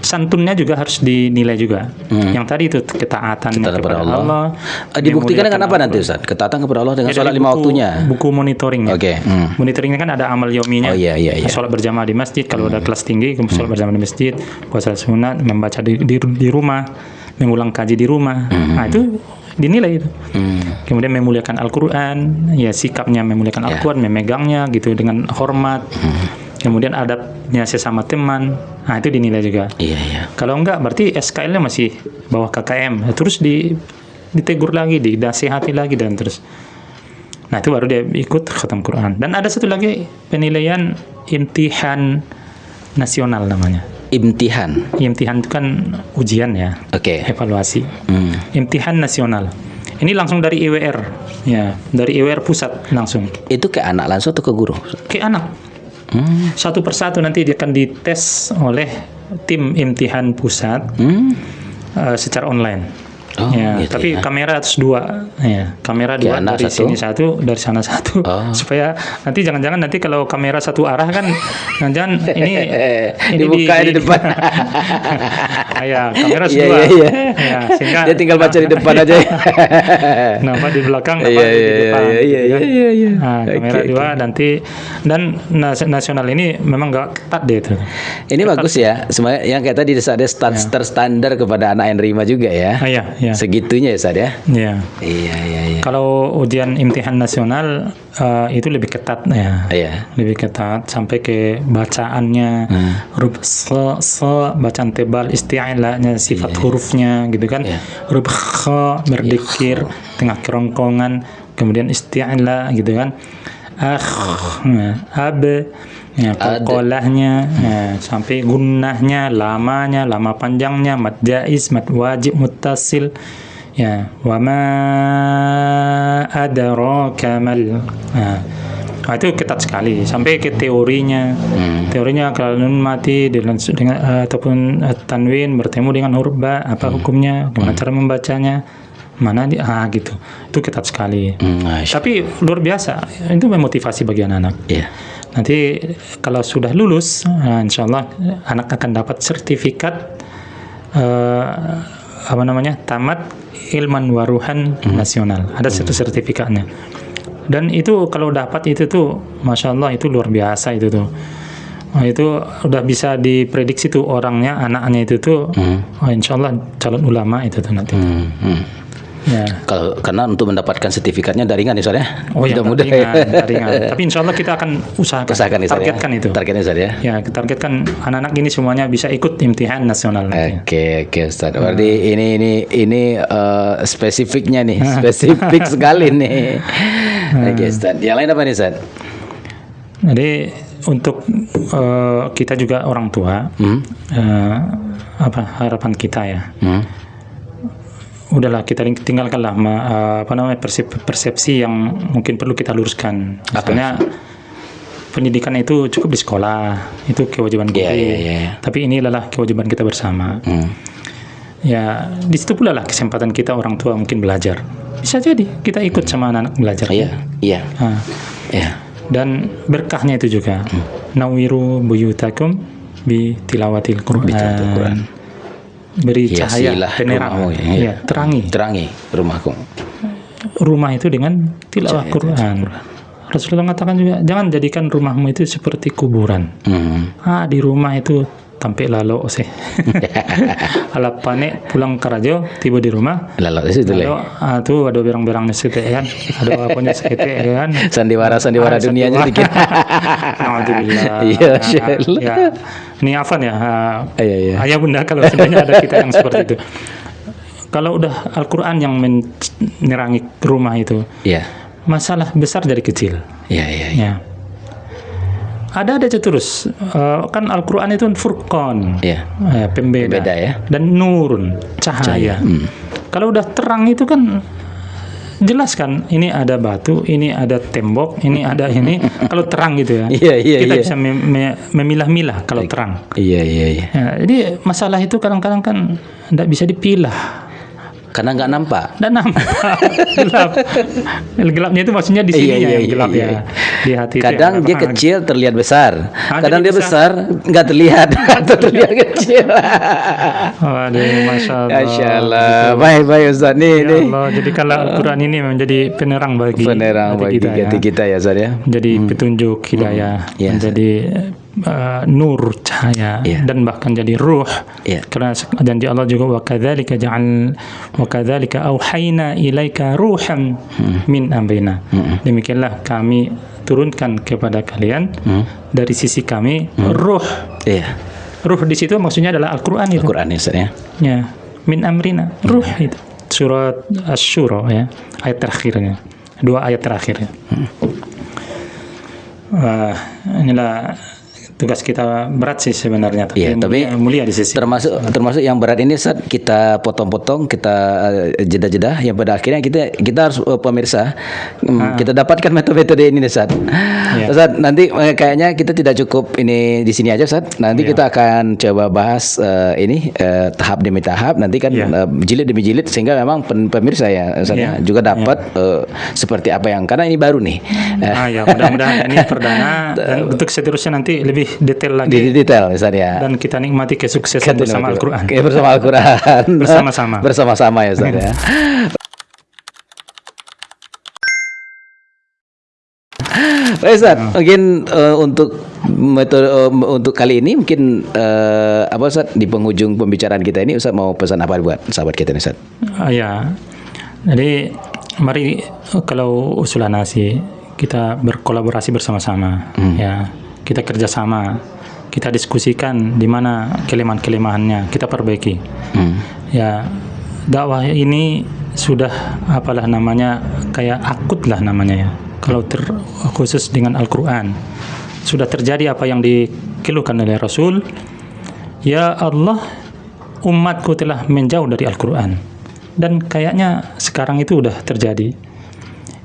Santunnya juga harus dinilai juga. Yang tadi itu ketaatan kepada Allah. Dibuktikan dengan apa nanti Ustaz? Ketaatan kepada Allah dengan sholat 5 waktunya. Buku monitoringnya. Oke. Monitoringnya kan ada amal yominya. Oh iya. Sholat berjamaah di masjid. Kalau udah kelas tinggi, sholat berjamaah di masjid. Puasa sunat, membaca di rumah, mengulang kaji di rumah. Nah itu dinilai itu. Kemudian memuliakan Al-Quran, ya sikapnya memuliakan Al-Quran, memegangnya gitu dengan hormat. Kemudian adabnya sesama teman, nah itu dinilai juga. Iya. Kalau enggak, berarti SKL-nya masih bawah KKM, terus ditegur lagi, dinasihati lagi dan terus. Nah itu baru dia ikut khatam Quran. Dan ada satu lagi penilaian imtihan nasional namanya. Imtihan itu kan ujian ya. Evaluasi. Imtihan nasional. Ini langsung dari IWR, ya, dari IWR pusat langsung. Itu ke anak langsung atau ke guru? Ke anak. Satu persatu nanti dia akan dites oleh tim imtihan pusat secara online. Gitu tapi kamera harus 2, ya, kamera 2 dari sini 1, dari sana 1, supaya nanti jangan-jangan nanti kalau kamera satu arah kan, jangan ini dibuka di depan. Ya, kamera 2. Ya, sehingga dia tinggal baca di depan aja. Nampak di belakang, nampak di depan. Iya. Nah, kamera 2 nanti, dan nasional ini memang nggak ketat deh itu. Ini ketat. Bagus ya, semuanya yang kayak tadi ada standar kepada anak yang nerima juga ya. Iya. Segitunya ya Ustaz ya? Iya. Kalau ujian imtihan nasional itu lebih ketat ya. Lebih ketat sampai ke bacaannya, huruf bacaan tebal, isti'lahnya, sifat hurufnya gitu kan. Huruf kha berdikir tengah kerongkongan, kemudian isti'lah gitu kan. Ab, ya, qalqalahnya, sampai gunnahnya, lamanya, lama panjangnya, mad jaiz, mad wajib, muttasil, ya, wa ma adraka mal. Nah, itu ketat sekali sampai ke teorinya. Teorinya kalau nun mati dengan ataupun tanwin bertemu dengan huruf ba, apa hukumnya, gimana cara membacanya, mana gitu. Itu ketat sekali. Tapi luar biasa, itu memotivasi bagi anak-anak. Nanti kalau sudah lulus, insya Allah anak akan dapat sertifikat tamat ilman waruhan nasional. Ada satu sertifikatnya. Dan itu kalau dapat itu tuh, masya Allah itu luar biasa itu tuh. Itu udah bisa diprediksi tuh orangnya, anaknya itu tuh, insya Allah calon ulama itu tuh nanti. Ya. Karena untuk mendapatkan sertifikatnya daringan ya Ustaz ya. Daringan. Tapi insya Allah kita akan usahakan targetkan ya. Itu. Targetnya Ustaz ya. Ya, targetkan anak-anak ini semuanya bisa ikut imtihan nasional nanti. Oke Ustaz. Berarti ini spesifiknya nih, spesifik sekali nih. Oke Ustaz. Yang lain apa nih Ustaz? Jadi untuk kita juga orang tua, harapan kita ya. Udahlah kita tinggalkanlah persepsi yang mungkin perlu kita luruskan. Misalnya pendidikan itu cukup di sekolah, itu kewajiban kita. Tapi ini adalah kewajiban kita bersama. Ya, di situ pula lah kesempatan kita orang tua mungkin belajar. Bisa jadi kita ikut sama anak-anak belajar. Dan berkahnya itu juga. Nawiru buyutakum bi tilawatil Quran. Beri cahaya penerang, terangi rumahku. Rumah itu dengan tilawah Quran. Rasulullah mengatakan juga, jangan jadikan rumahmu itu seperti kuburan. Di rumah itu tampe lalo sih. Alapane pulang karajo tiba di rumah. Lalo itu tuh ada berang-berangnya sete kan. Ada apanya sete kan. Sandiwara dunianya sedikit. Alhamdulillah. Iya. Ini Afan ya. Ayah bunda kalau sebenarnya ada kita yang seperti itu. Kalau udah Al-Quran yang menerangi rumah itu. Masalah besar dari kecil. Iya. Ada terus kan Al-Quran itu furqan, pembeda ya, dan nurun, cahaya. Kalau udah terang itu kan jelaskan ini ada batu, ini ada tembok, ini ada ini. Kalau terang gitu ya, kita bisa memilah-milah kalau terang. Iya. Ya, jadi masalah itu kadang-kadang kan tidak bisa dipilah. Karena nggak nampak. Dan nampak gelap. Gelapnya itu maksudnya di sini yang gelap ya. Di hati kadang itu dia kecil terlihat besar. Kadang dia besar nggak terlihat atau terlihat kecil. Waduh, masya Allah. Masya Allah. Baik Ustaz nih. Allah. Jadi kalau Al-Quran ini menjadi penerang bagi hati kita ya Ustaz ya. Jadi petunjuk hidayah, menjadi nur cahaya dan bahkan jadi ruh. Karena janji Allah juga wa kadzalika auhayna ilaika ruhan min amrina. Demikianlah kami turunkan kepada kalian dari sisi kami ruh. Ruh di situ maksudnya adalah Al-Qur'an itu. Al-Qur'an ya. Ya, min amrina. Ruh itu. Surat Asy-Syura ya, ayat terakhirnya. 2 ayat terakhirnya. Inilah tugas kita berat sih sebenarnya, tapi mulia di sisi. Termasuk yang berat ini saat kita potong-potong, kita jeda-jeda, yang pada akhirnya kita harus pemirsa kita dapatkan metode ini saat. Saat nanti kayaknya kita tidak cukup ini di sini aja saat. Nanti kita akan coba bahas ini tahap demi tahap. Nanti kan jilid demi jilid sehingga memang pemirsa ya saat juga dapat seperti apa yang karena ini baru nih. Mudah-mudahan ini perdana dan untuk seterusnya nanti lebih detail lagi. Detail misalnya. Dan kita nikmati kesuksesan bersama Al-Quran. Bersama Al-Quran. Bersama-sama ya Ustaz ya. Baik Ustaz, mungkin untuk metode untuk kali ini mungkin apa Ustaz di penghujung pembicaraan kita ini Ustaz mau pesan apa buat sahabat kita nih Ustaz? Jadi mari kalau usulan nasi kita berkolaborasi bersama-sama ya. Kita kerjasama, kita diskusikan di mana kelemahan-kelemahannya, kita perbaiki. Ya, dakwah ini sudah apalah namanya kayak akut lah namanya ya. Kalau khusus dengan Al-Quran sudah terjadi apa yang dikeluhkan oleh Rasul. Ya Allah, umatku telah menjauh dari Al-Quran dan kayaknya sekarang itu udah terjadi.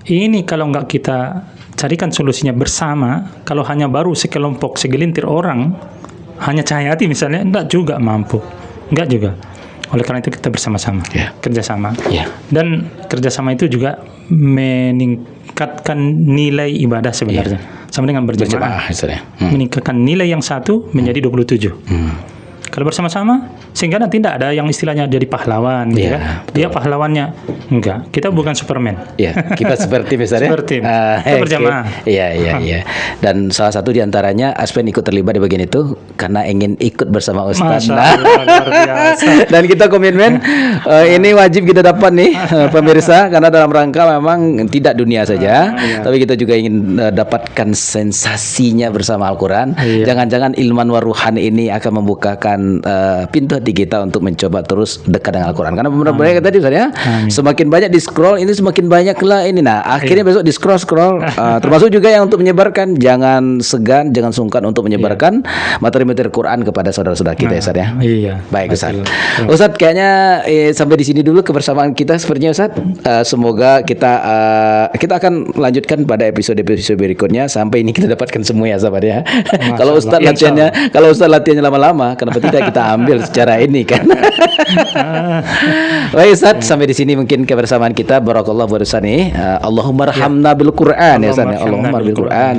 Ini kalau nggak kita carikan solusinya bersama, kalau hanya baru sekelompok segelintir orang hanya cahaya hati misalnya, enggak juga mampu, enggak juga. Oleh karena itu kita bersama-sama, kerjasama, dan kerjasama itu juga meningkatkan nilai ibadah sebenarnya, sama dengan berjamaah, meningkatkan nilai yang satu menjadi 27. Kalau bersama-sama, sehingga nanti tidak ada yang istilahnya jadi pahlawan, gitu kan? Dia pahlawannya enggak. Kita bukan Superman. Kita seperti misalnya. Kita berjamaah. Iya. Dan salah satu diantaranya Aspen ikut terlibat di bagian itu karena ingin ikut bersama Ustaz. Dan kita komitmen ini wajib kita dapat nih pemirsa, karena dalam rangka memang tidak dunia saja, tapi kita juga ingin dapatkan sensasinya bersama Al-Quran. Jangan-jangan ilman waruhan ini akan membukakan pintu hati kita untuk mencoba terus dekat dengan Al-Quran. Karena benar-benar tadi saya semakin banyak di scroll ini semakin banyak lah ini. Nah akhirnya besok di scroll termasuk juga yang untuk menyebarkan, jangan segan, jangan sungkan untuk menyebarkan materi-materi Quran kepada saudara-saudara kita ya Ustaz ya. Baik Ustaz. Ustaz kayaknya sampai di sini dulu kebersamaan kita sepertinya Ustaz. Semoga kita akan lanjutkan pada episode-episode berikutnya sampai ini kita dapatkan semua ya sahabat ya. Kalau Ustaz latihannya lama-lama, kenapa tidak kita ambil secara ini kan? Baik Ustaz, sampai di sini mungkin kebersamaan kita. Barakallahu buat Ustaz nih. Allahumma rahamna bil Qur'an ya Ustaz. Allahumma bil Qur'an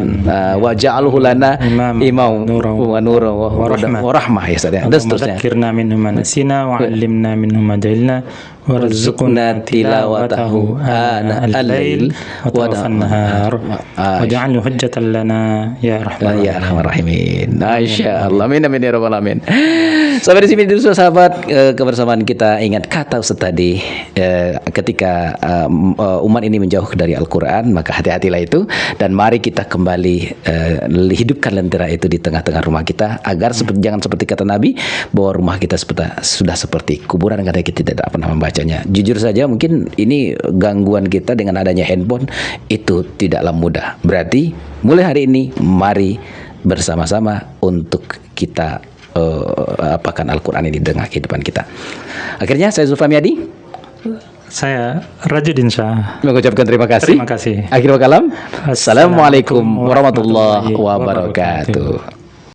wa ja'alhu lana imam wa nuran wa rahmah ya Ustaz. Dan seterusnya. Dzakirna minhum ma nasina wa 'allimna minhum ma jahilna warzuqna tilawatahu ana al-lail wa an-nahar waj'alhu hujjatan lana ya rahman ya arhamar rahimin. Masyaallah. Amin ya rabbal alamin. Sampai di sini dulu sahabat kebersamaan kita. Ingat kata Ustaz tadi, ketika umat ini menjauh dari Al-Quran, maka hati-hatilah itu, dan mari kita kembali hidupkan lentera itu di tengah-tengah rumah kita, agar jangan seperti kata Nabi bahwa rumah kita sudah seperti kuburan karena kita tidak pernah membacanya. Jujur saja mungkin ini gangguan kita dengan adanya handphone itu tidaklah mudah. Berarti mulai hari ini mari bersama-sama untuk kita apakan Al-Quran ini dengan kehidupan kita. Akhirnya saya Zulfami Adi Saya Rajudin Syah. mengucapkan terima kasih. Terima kasih. Akhir kalam. Assalamualaikum warahmatullahi wabarakatuh.